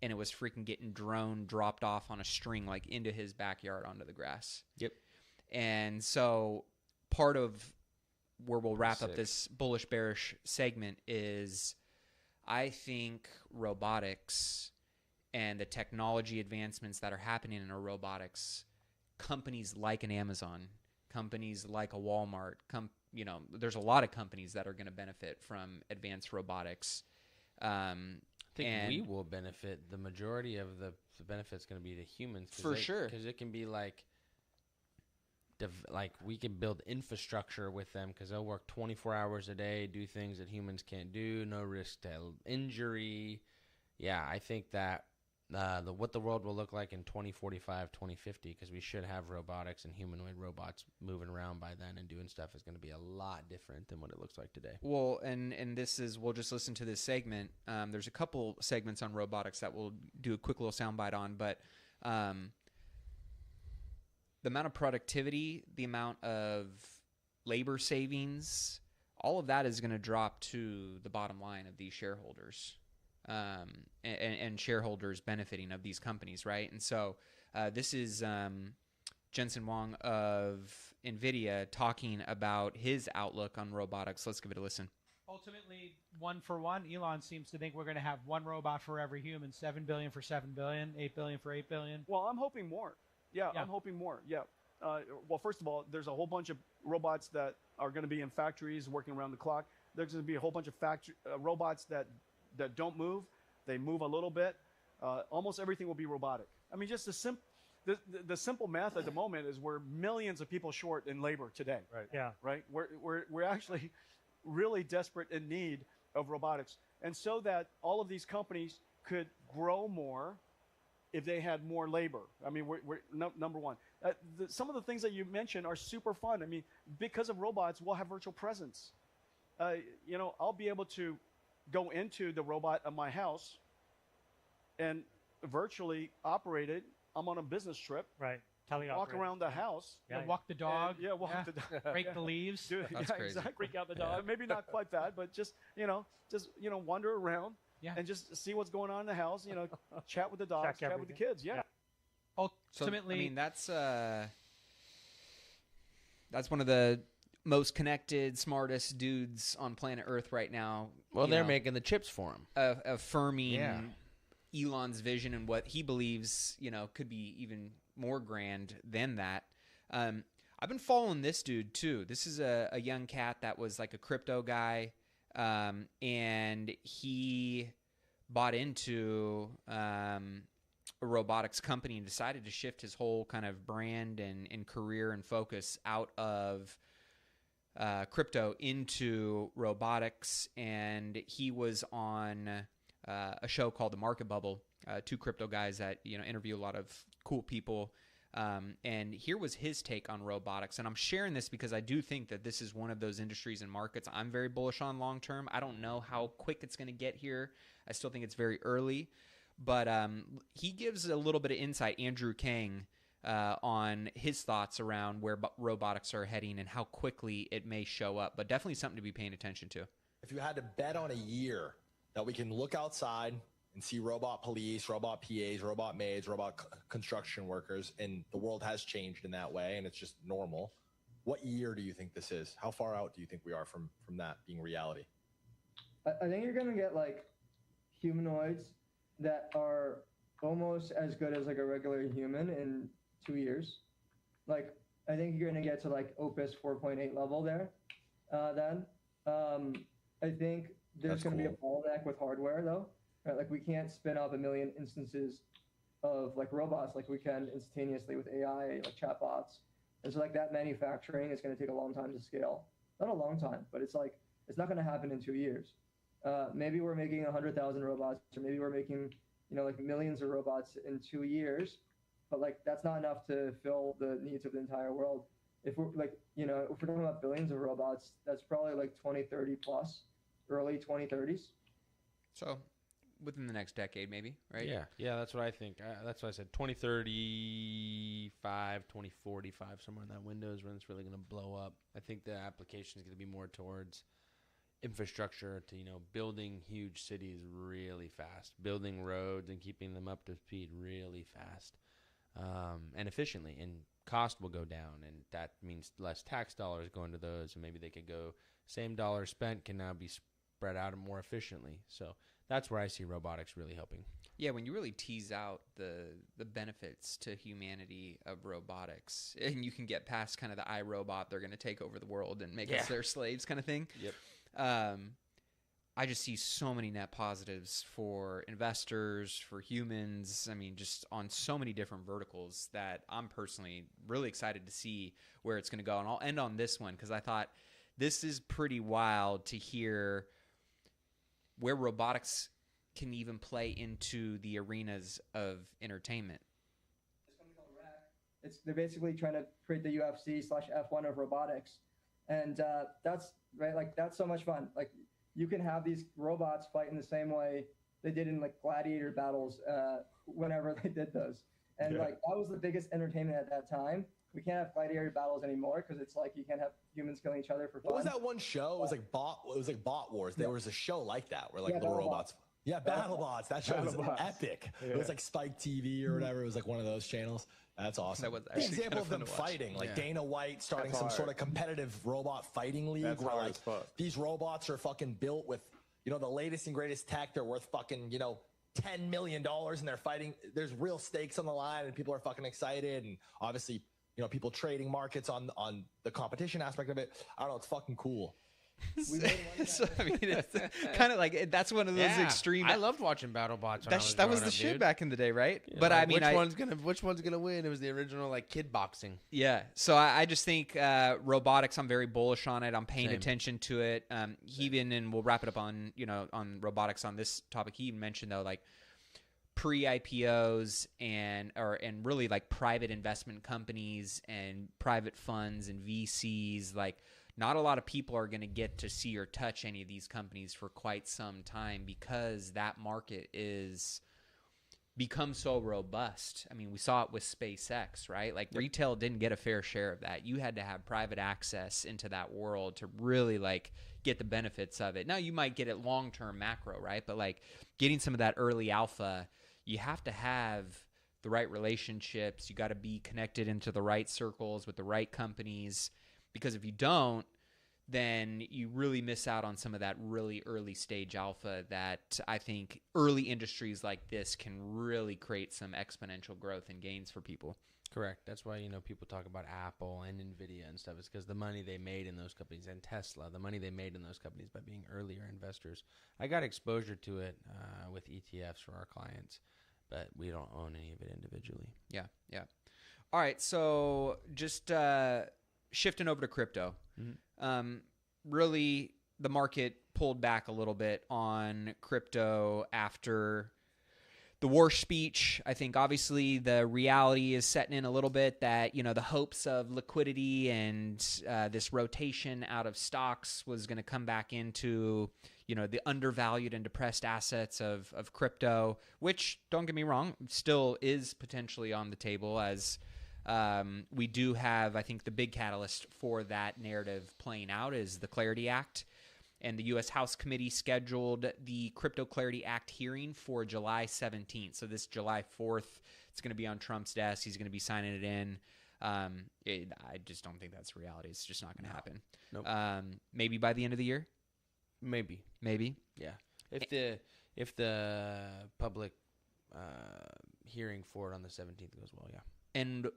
and it was freaking getting drone dropped off on a string into his backyard onto the grass. Yep. And so part of where we'll wrap up this bullish bearish segment is I think robotics and the technology advancements that are happening in robotics, companies like an Amazon, companies like a Walmart, there's a lot of companies that are going to benefit from advanced robotics. I think we will benefit. The majority of the benefit's going to be to humans. Sure. Because it can be we can build infrastructure with them because they'll work 24 hours a day, do things that humans can't do, no risk to injury. Yeah, I think that what the world will look like in 2045, 2050, because we should have robotics and humanoid robots moving around by then and doing stuff is going to be a lot different than what it looks like today. Well, and this is, we'll just listen to this segment. There's a couple segments on robotics that we'll do a quick little soundbite on, but the amount of productivity, the amount of labor savings, all of that is going to drop to the bottom line of these shareholders. And shareholders benefiting of these companies, right? And so this is Jensen Huang of NVIDIA talking about his outlook on robotics. Let's give it a listen. Ultimately, 1 for 1, Elon seems to think we're going to have one robot for every human, 7 billion for 7 billion, 8 billion for 8 billion. Well, I'm hoping more. Yeah. I'm hoping more. Yeah. Well, first of all, there's a whole bunch of robots that are going to be in factories working around the clock. There's going to be a whole bunch of robots that don't move. They move a little bit. Almost everything will be robotic. I mean, just the simple math at the moment is we're millions of people short in labor today. Right. Yeah. Right. We're actually really desperate in need of robotics, and so that all of these companies could grow more if they had more labor. I mean, we're number one. Some of the things that you mentioned are super fun. I mean, because of robots, we'll have virtual presence. I'll be able to go into the robot of my house and virtually operate it. I'm on a business trip. Right. Walk around the house. Yeah, walk the dog. Walk the dog. Break the leaves. That's crazy. Exactly. Freak out the dog. Maybe not quite that, but just wander around and just see what's going on in the house. Chat with the dogs, chat with the kids. Yeah. Ultimately, so, that's one of the most connected, smartest dudes on planet Earth right now. Well, they're making the chips for him. Affirming Elon's vision and what he believes, could be even more grand than that. I've been following this dude too. This is a young cat that was like a crypto guy, and he bought into a robotics company and decided to shift his whole kind of brand and career and focus out of crypto into robotics. And he was on a show called The Market Bubble, two crypto guys that, interview a lot of cool people. And here was his take on robotics. And I'm sharing this because I do think that this is one of those industries and markets I'm very bullish on long term. I don't know how quick it's going to get here. I still think it's very early. But he gives a little bit of insight, Andrew Kang, on his thoughts around where robotics are heading and how quickly it may show up. But definitely something to be paying attention to. If you had to bet on a year that we can look outside and see robot police, robot PAs, robot maids, robot construction workers, and the world has changed in that way, and it's just normal. What year do you think this is? How far out do you think we are from that being reality? I think you're going to get like humanoids that are almost as good as like a regular human in 2 years. Like, I think you're going to get to like Opus 4.8 level there. Then I think there's going to be a bottleneck with hardware though. Right? Like, we can't spin up a million instances of like robots like we can instantaneously with AI, like chatbots. And so like that manufacturing is going to take a long time to scale. Not a long time, but it's like, it's not going to happen in 2 years. Maybe we're making 100,000 robots, or maybe we're making, like millions of robots in 2 years, but like that's not enough to fill the needs of the entire world. If we're like, if we're talking about billions of robots, that's probably like 2030 plus, early 2030s. So within the next decade, maybe, right? Yeah, that's what I think. That's what I said. 2035, 2045, somewhere in that window is when it's really going to blow up. I think the application is going to be more towards infrastructure to, building huge cities really fast, building roads and keeping them up to speed really fast, and efficiently, and cost will go down, and that means less tax dollars going to those, and maybe they could go, same dollar spent can now be spread out more efficiently. So that's where I see robotics really helping. Yeah, when you really tease out the benefits to humanity of robotics, and you can get past kind of the iRobot, they're going to take over the world and make us their slaves kind of thing. Yep. I just see so many net positives for investors, for humans. I mean, just on so many different verticals that I'm personally really excited to see where it's going to go. And I'll end on this one because I thought this is pretty wild to hear where robotics can even play into the arenas of entertainment. It's going to be called RAC. They're basically trying to create the UFC/F1 of robotics. And that's right. Like, that's so much fun. Like, you can have these robots fight in the same way they did in like gladiator battles whenever they did those. And like, that was the biggest entertainment at that time. We can't have gladiator battles anymore because it's like you can't have humans killing each other for fun. What was that one show? It was like Bot Wars. There was a show like that where like little robots. Yeah, BattleBots. That show was epic. Yeah. It was like Spike TV or whatever. It was like one of those channels. That's awesome. That was an example of them fighting, like Dana White starting some sort of competitive robot fighting league where like these robots are fucking built with, the latest and greatest tech. They're worth fucking, $10 million, and they're fighting. There's real stakes on the line, and people are fucking excited. And obviously, people trading markets on the competition aspect of it. I don't know. It's fucking cool. So, I mean, it's kind of like that's one of those extreme. I loved watching BattleBots. That was the shit back in the day, right? But I mean, which one's gonna win? It was the original like kid boxing. Yeah. So I just think robotics. I'm very bullish on it. I'm paying attention to it. Even and we'll wrap it up on on robotics on this topic. He even mentioned though like pre-IPOs and really like private investment companies and private funds and VCs like. Not a lot of people are going to get to see or touch any of these companies for quite some time because that market is become so robust. I mean, we saw it with SpaceX, right? Like retail didn't get a fair share of that. You had to have private access into that world to really like get the benefits of it. Now you might get it long-term macro, right? But like getting some of that early alpha, you have to have the right relationships. You got to be connected into the right circles with the right companies. Because if you don't, then you really miss out on some of that really early stage alpha that I think early industries like this can really create some exponential growth and gains for people. Correct. That's why, people talk about Apple and NVIDIA and stuff. It's because the money they made in those companies, and Tesla, the money they made in those companies by being earlier investors. I got exposure to it with ETFs for our clients but we don't own any of it individually. Yeah. All right, so just shifting over to crypto. Really, the market pulled back a little bit on crypto after the war speech. I think obviously the reality is setting in a little bit that, the hopes of liquidity and this rotation out of stocks was going to come back into, the undervalued and depressed assets of crypto, which, don't get me wrong, still is potentially on the table as we do have, I think the big catalyst for that narrative playing out is the Clarity Act. And the U.S. House Committee scheduled the Crypto Clarity Act hearing for July 17th. So this July 4th, it's going to be on Trump's desk. He's going to be signing it in. I just don't think that's reality. It's just not going to happen. Nope. Maybe by the end of the year? Maybe. Yeah. If the public hearing for it on the 17th goes well, yeah. And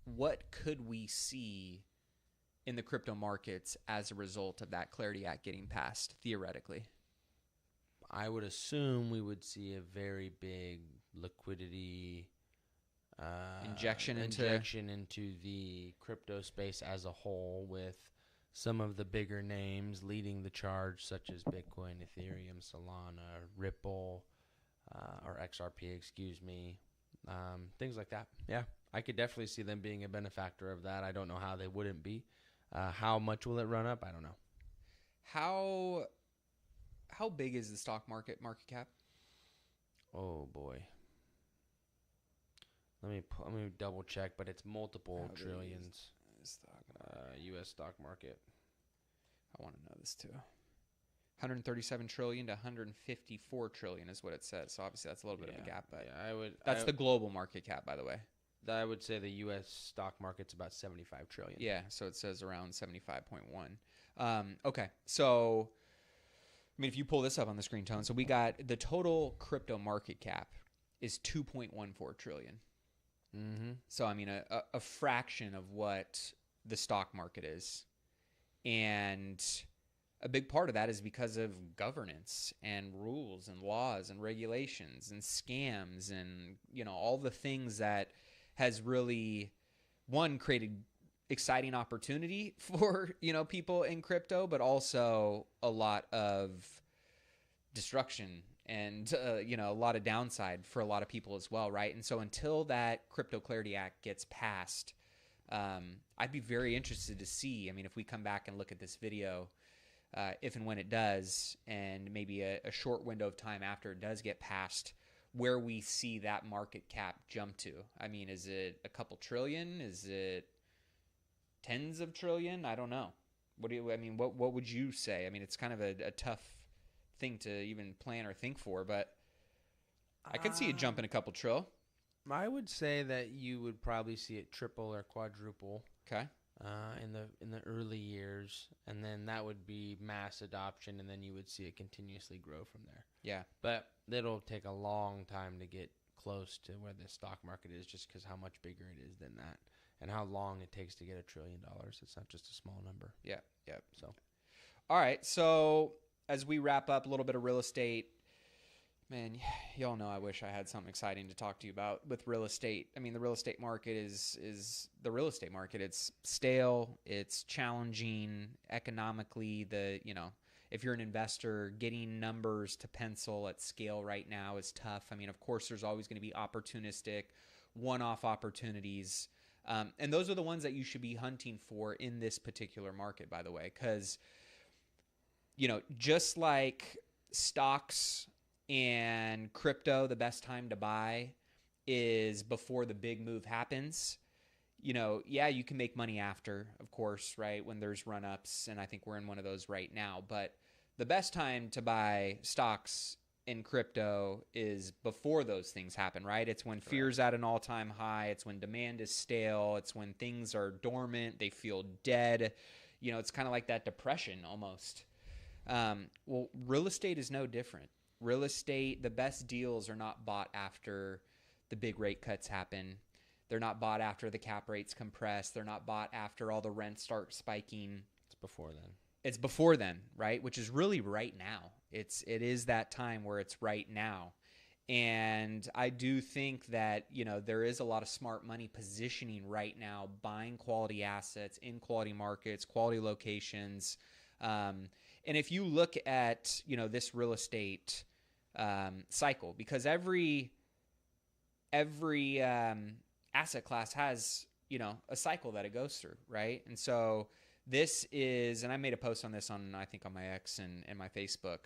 what could we see in the crypto markets as a result of that Clarity Act getting passed, theoretically? I would assume we would see a very big liquidity injection into the crypto space as a whole, with some of the bigger names leading the charge, such as Bitcoin, Ethereum, Solana, Ripple, or XRP, excuse me, things like that. Yeah, I could definitely see them being a benefactor of that. I don't know how they wouldn't be. How much will it run up? I don't know. How big is the stock market cap? Oh boy. Let me double check, but it's multiple trillions. U.S. stock market. I want to know this too. 137 trillion to 154 trillion is what it says. So obviously that's a little bit of a gap, but that's the global market cap, by the way. I would say the U.S. stock market's about 75 trillion. Yeah, so it says around 75.1. Okay, so if you pull this up on the screen, Tone, so we got the total crypto market cap is 2.14 trillion. Mm-hmm. So a fraction of what the stock market is, and a big part of that is because of governance and rules and laws and regulations and scams and all the things that has really, one, created exciting opportunity for, people in crypto, but also a lot of destruction and, a lot of downside for a lot of people as well, right? And so until that Crypto Clarity Act gets passed, I'd be very interested to see, if we come back and look at this video, if and when it does, and maybe a short window of time after it does get passed, where we see that market cap jump to. Is it a couple trillion? Is it tens of trillion? I don't know. What would you say? It's kind of a tough thing to even plan or think for, but I could see it jumping a couple trill. I would say that you would probably see it triple or quadruple. Okay. In the early years, and then that would be mass adoption, and then you would see it continuously grow from there. Yeah. But it'll take a long time to get close to where the stock market is, just because how much bigger it is than that, and how long it takes to get $1 trillion. It's not just a small number. Yeah. So, all right. So as we wrap up, a little bit of real estate. Man, y'all know I wish I had something exciting to talk to you about with real estate. The real estate market is the real estate market. It's stale. It's challenging economically. If you're an investor, getting numbers to pencil at scale right now is tough. Of course, there's always going to be opportunistic, one-off opportunities. And those are the ones that you should be hunting for in this particular market, by the way, because, just like stocks and crypto, the best time to buy is before the big move happens. You can make money after, of course, right? When there's run-ups, and I think we're in one of those right now. But the best time to buy stocks in crypto is before those things happen, right? It's when fear's at an all-time high. It's when demand is stale. It's when things are dormant. They feel dead. It's kind of like that depression almost. Well, real estate is no different. Real estate, the best deals are not bought after the big rate cuts happen. They're not bought after the cap rates compress. They're not bought after all the rents start spiking. It's before then, right? Which is really right now. It is that time where it's right now. And I do think that, you know, there is a lot of smart money positioning right now, buying quality assets in quality markets, quality locations. And if you look at, you know, this real estate cycle, because every asset class has, you know, a cycle that it goes through, right? And so this is, and I made a post on this on, I think on my X and my Facebook,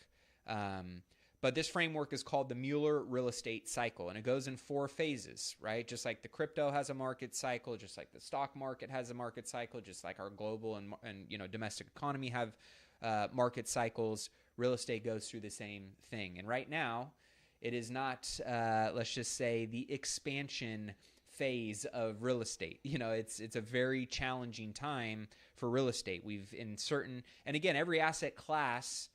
but this framework is called the Mueller real estate cycle, and it goes in 4 phases, right? Just like the crypto has a market cycle, just like the stock market has a market cycle, just like our global and you know, domestic economy have market cycles, real estate goes through the same thing. And right now, it is not, let's just say, the expansion phase of real estate. You know, it's a very challenging time for real estate. We've in certain, and again, every asset class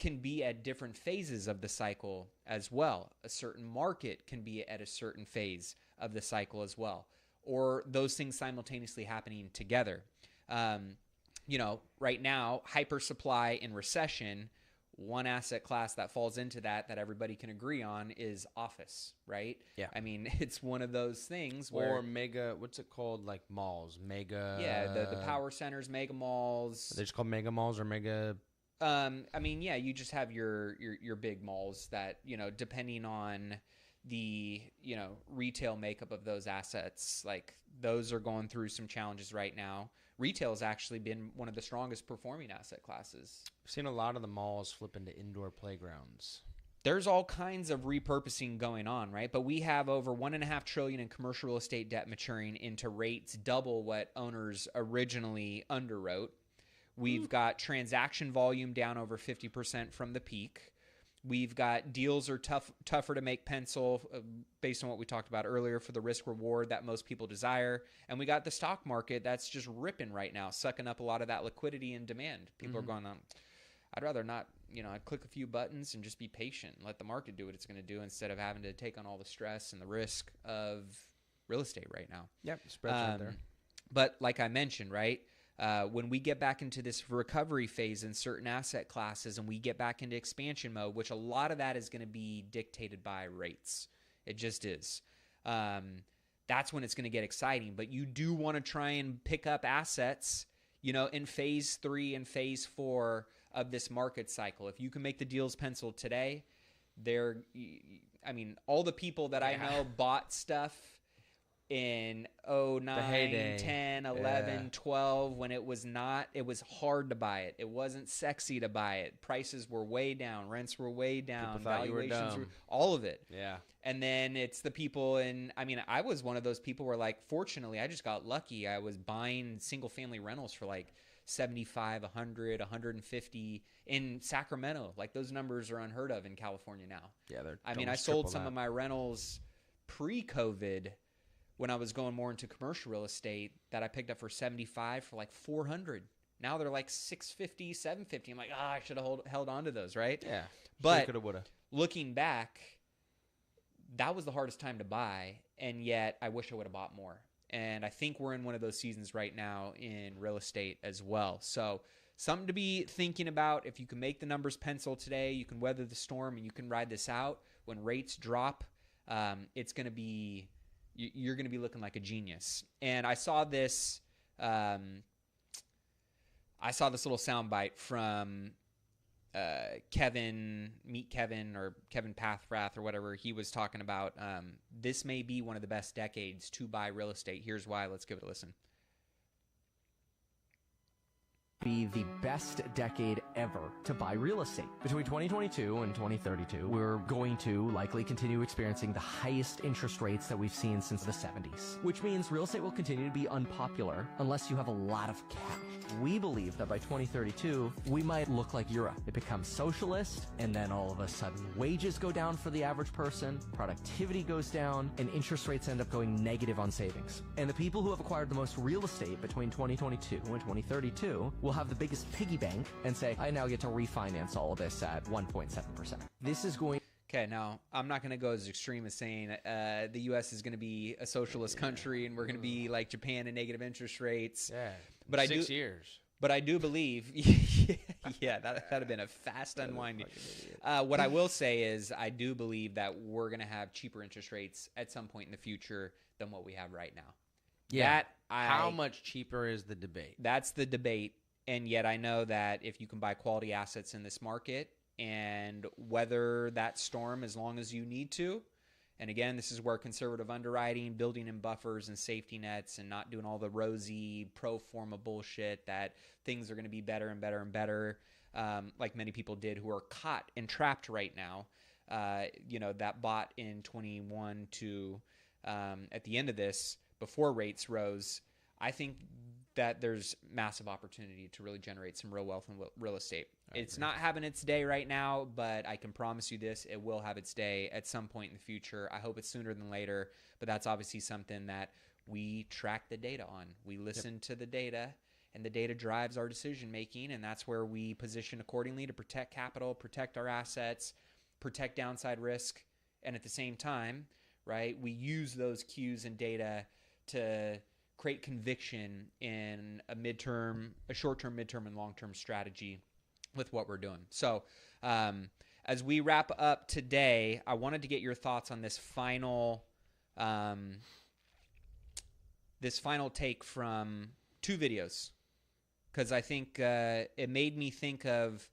can be at different phases of the cycle as well. A certain market can be at a certain phase of the cycle as well, or those things simultaneously happening together. You know, right now, hypersupply and recession, one asset class that falls into that everybody can agree on is office, right? Yeah. I mean, it's one of those things where... Or mega, what's it called? Like malls, mega... Yeah, the power centers, mega malls. They're just called mega malls or mega... I mean, yeah, you just have your big malls that, you know, depending on the, you know, retail makeup of those assets, like those are going through some challenges right now. Retail has actually been one of the strongest performing asset classes. I've seen a lot of the malls flip into indoor playgrounds. There's all kinds of repurposing going on, right? But we have over $1.5 trillion in commercial real estate debt maturing into rates double what owners originally underwrote. We've got transaction volume down over 50% from the peak. We've got deals are tougher to make pencil based on what we talked about earlier for the risk reward that most people desire. And we got the stock market that's just ripping right now, sucking up a lot of that liquidity and demand. People are going on, I'd rather not, you know, I'd click a few buttons and just be patient and let the market do what it's going to do instead of having to take on all the stress and the risk of real estate right now. Yep, spreads right there. But like I mentioned, right, when we get back into this recovery phase in certain asset classes and we get back into expansion mode, which a lot of that is going to be dictated by rates. It just is. That's when it's going to get exciting. But you do want to try and pick up assets, you know, in phase 3 and phase 4 of this market cycle. If you can make the deals penciled today, I mean, all the people that I know bought stuff in 09, 10, 11, 12, when it was hard to buy it. It wasn't sexy to buy it. Prices were way down. Rents were way down. Valuations were all of it. Yeah. And then it's the people I mean, I was one of those people where, like, fortunately, I just got lucky. I was buying single family rentals for like 75, 100, 150 in Sacramento. Like, those numbers are unheard of in California now. Yeah, I sold some of my rentals pre-COVID when I was going more into commercial real estate that I picked up for 75 for like 400. Now they're like 650, 750. I'm like, I should have held on to those, right? Yeah. But coulda, woulda. Looking back, that was the hardest time to buy, and yet I wish I would have bought more. And I think we're in one of those seasons right now in real estate as well. So something to be thinking about. If you can make the numbers pencil today, you can weather the storm and you can ride this out. When rates drop, it's going to be... You're going to be looking like a genius. And I saw this little soundbite from Kevin or Kevin Pathrath or whatever. He was talking about this may be one of the best decades to buy real estate. Here's why. Let's give it a listen. Be the best decade ever to buy real estate. Between 2022 and 2032, we're going to likely continue experiencing the highest interest rates that we've seen since the 70s, which means real estate will continue to be unpopular unless you have a lot of cash. We believe that by 2032, we might look like Europe. It becomes socialist, and then all of a sudden wages go down for the average person, productivity goes down, and interest rates end up going negative on savings. And the people who have acquired the most real estate between 2022 and 2032 will have the biggest piggy bank and say, I now get to refinance all of this at 1.7%. This is going... Okay, now, I'm not going to go as extreme as saying the U.S. is going to be a socialist country and we're going to be like Japan in negative interest rates. Yeah, but 6 years. But I do believe... Yeah, that'd have been a fast unwinding. What I will say is I do believe that we're going to have cheaper interest rates at some point in the future than what we have right now. Yeah. How much cheaper is the debate? That's the debate. And yet I know that if you can buy quality assets in this market and weather that storm as long as you need to, and again, this is where conservative underwriting, building in buffers and safety nets, and not doing all the rosy pro forma bullshit that things are going to be better and better and better, like many people did who are caught and trapped right now, that bought in 21 to at the end of this, before rates rose. I think that there's massive opportunity to really generate some real wealth in real estate. It's not having its day right now, but I can promise you this, it will have its day at some point in the future. I hope it's sooner than later, but that's obviously something that we track the data on. We listen to the data, and the data drives our decision making, and that's where we position accordingly to protect capital, protect our assets, protect downside risk, and at the same time, right, we use those cues and data to create conviction in a short-term, midterm, and long-term strategy with what we're doing. So as we wrap up today, I wanted to get your thoughts on this final take from 2 videos, because I think it made me think of,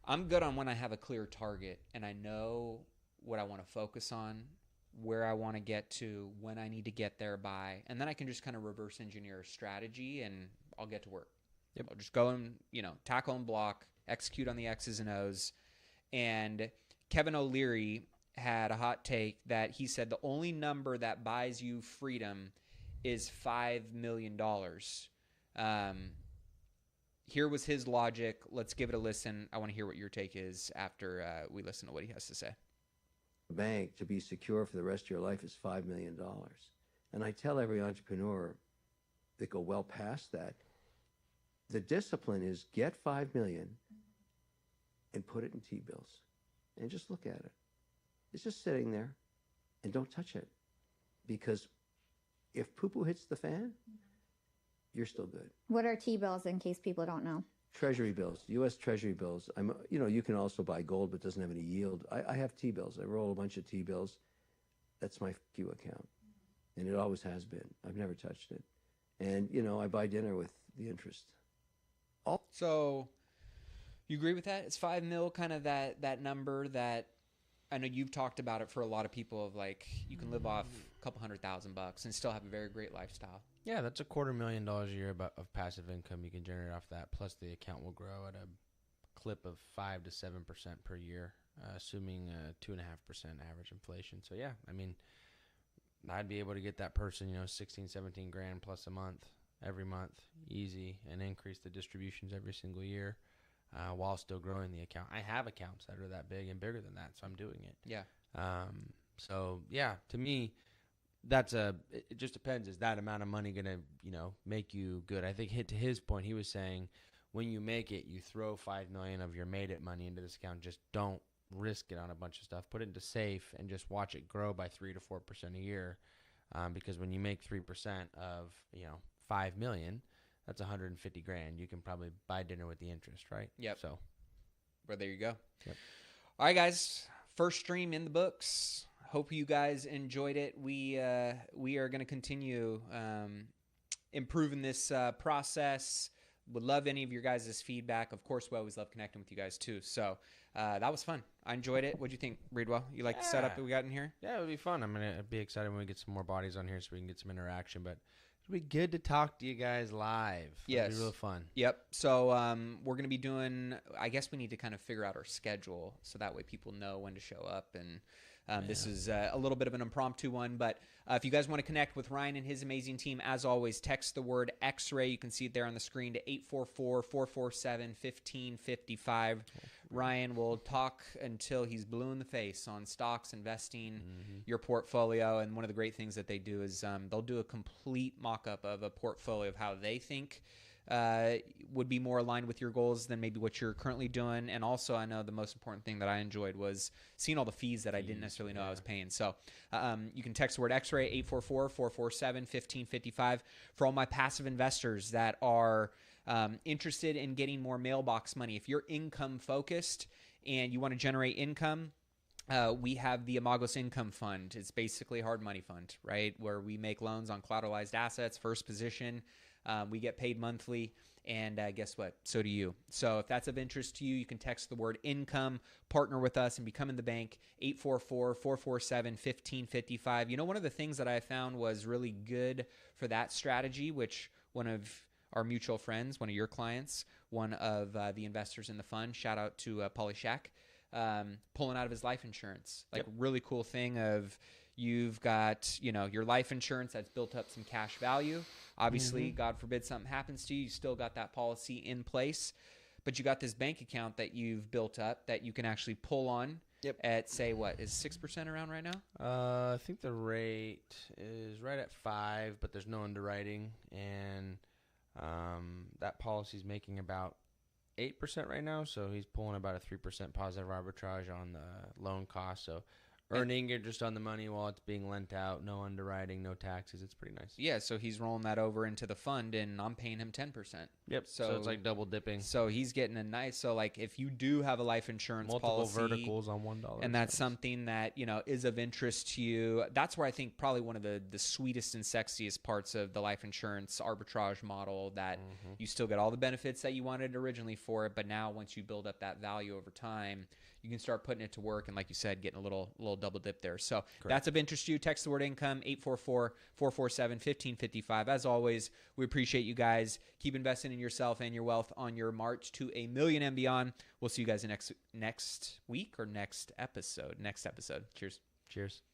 I'm good on when I have a clear target and I know what I want to focus on, where I want to get to, when I need to get there by, and then I can just kind of reverse engineer a strategy and I'll get to work. Yep. I'll just go and, tackle and block, execute on the X's and O's. And Kevin O'Leary had a hot take that he said the only number that buys you freedom is $5 million. Here was his logic. Let's give it a listen. I want to hear what your take is after we listen to what he has to say. Bank to be secure for the rest of your life is $5 million. And I tell every entrepreneur that go well past that, the discipline is get $5 million and put it in T-bills and just look at it. It's just sitting there, and don't touch it, because if poo-poo hits the fan, you're still good. What are T-bills, in case people don't know? Treasury bills, U.S. Treasury bills. You can also buy gold, but it doesn't have any yield. I have T-bills. I roll a bunch of T-bills. That's my Q account, and it always has been. I've never touched it. And, I buy dinner with the interest. So you agree with that? It's 5 mil, kind of that number that I know you've talked about it for a lot of people, of like you can live off a couple $100,000 and still have a very great lifestyle. Yeah, that's $250,000 a year of passive income you can generate off that. Plus the account will grow at a clip of 5 to 7% per year, assuming 2.5% average inflation. So yeah, I'd be able to get that person, 16, 17 grand plus a month, every month, easy, and increase the distributions every single year while still growing the account. I have accounts that are that big and bigger than that, so I'm doing it. Yeah. So yeah, to me, it just depends. Is that amount of money going to, make you good? I think to his point, he was saying when you make it, you throw $5 million of your made it money into this account. Just don't risk it on a bunch of stuff. Put it into safe and just watch it grow by 3 to 4% a year. Because when you make 3% of, $5 million, that's 150 grand. You can probably buy dinner with the interest, right? Yep. So, well, there you go. Yep. All right, guys. First stream in the books. Hope you guys enjoyed it. We are going to continue improving this process. Would love any of your guys' feedback. Of course, we always love connecting with you guys too. So that was fun. I enjoyed it. What'd you think, Reedwell? You like the setup that we got in here? Yeah, it would be fun. I'm going to be excited when we get some more bodies on here so we can get some interaction. But it'll be good to talk to you guys live. Yes. It'll be real fun. Yep. So we're going to be doing, I guess we need to kind of figure out our schedule so that way people know when to show up. And this is a little bit of an impromptu one, but if you guys want to connect with Ryan and his amazing team, as always, text the word XRAY. You can see it there on the screen to 844-447-1555. Ryan will talk until he's blue in the face on stocks, investing, your portfolio. And one of the great things that they do is they'll do a complete mock-up of a portfolio of how they think would be more aligned with your goals than maybe what you're currently doing. And also, I know the most important thing that I enjoyed was seeing all the fees that I didn't necessarily know I was paying. So you can text the word XRAY 844-447-1555 for all my passive investors that are interested in getting more mailbox money, if you're income focused and you want to generate income, we have the Imagos Income Fund. It's basically a hard money fund, right? Where we make loans on collateralized assets, first position. We get paid monthly, and guess what? So do you. So if that's of interest to you, you can text the word income, partner with us, and become in the bank, 844-447-1555. You know, one of the things that I found was really good for that strategy, which one of our mutual friends, one of your clients, one of the investors in the fund, shout out to Pauly Shack, pulling out of his life insurance. Like, really cool thing of you've got, you know, your life insurance that's built up some cash value. Obviously, God forbid something happens to you, you still got that policy in place, but you got this bank account that you've built up that you can actually pull on at, say, what is 6% around right now? I think the rate is right at 5%, but there's no underwriting, and that policy is making about 8% right now, so he's pulling about a 3% positive arbitrage on the loan cost. So earning interest on the money while it's being lent out, no underwriting, no taxes. It's pretty nice. Yeah, so he's rolling that over into the fund, and I'm paying him 10%. Yep. So it's like double dipping. So he's getting a nice. So like, if you do have a life insurance policy, verticals on $1, and that's something that, you know, is of interest to you, that's where I think probably one of the sweetest and sexiest parts of the life insurance arbitrage model, that you still get all the benefits that you wanted originally for it, but now once you build up that value over time, you can start putting it to work, and like you said, getting a little double dip there. So that's of interest to you. Text the word income, 844-447-1555. As always, we appreciate you guys. Keep investing in yourself and your wealth on your march to $1 million and beyond. We'll see you guys next week or next episode. Cheers. Cheers.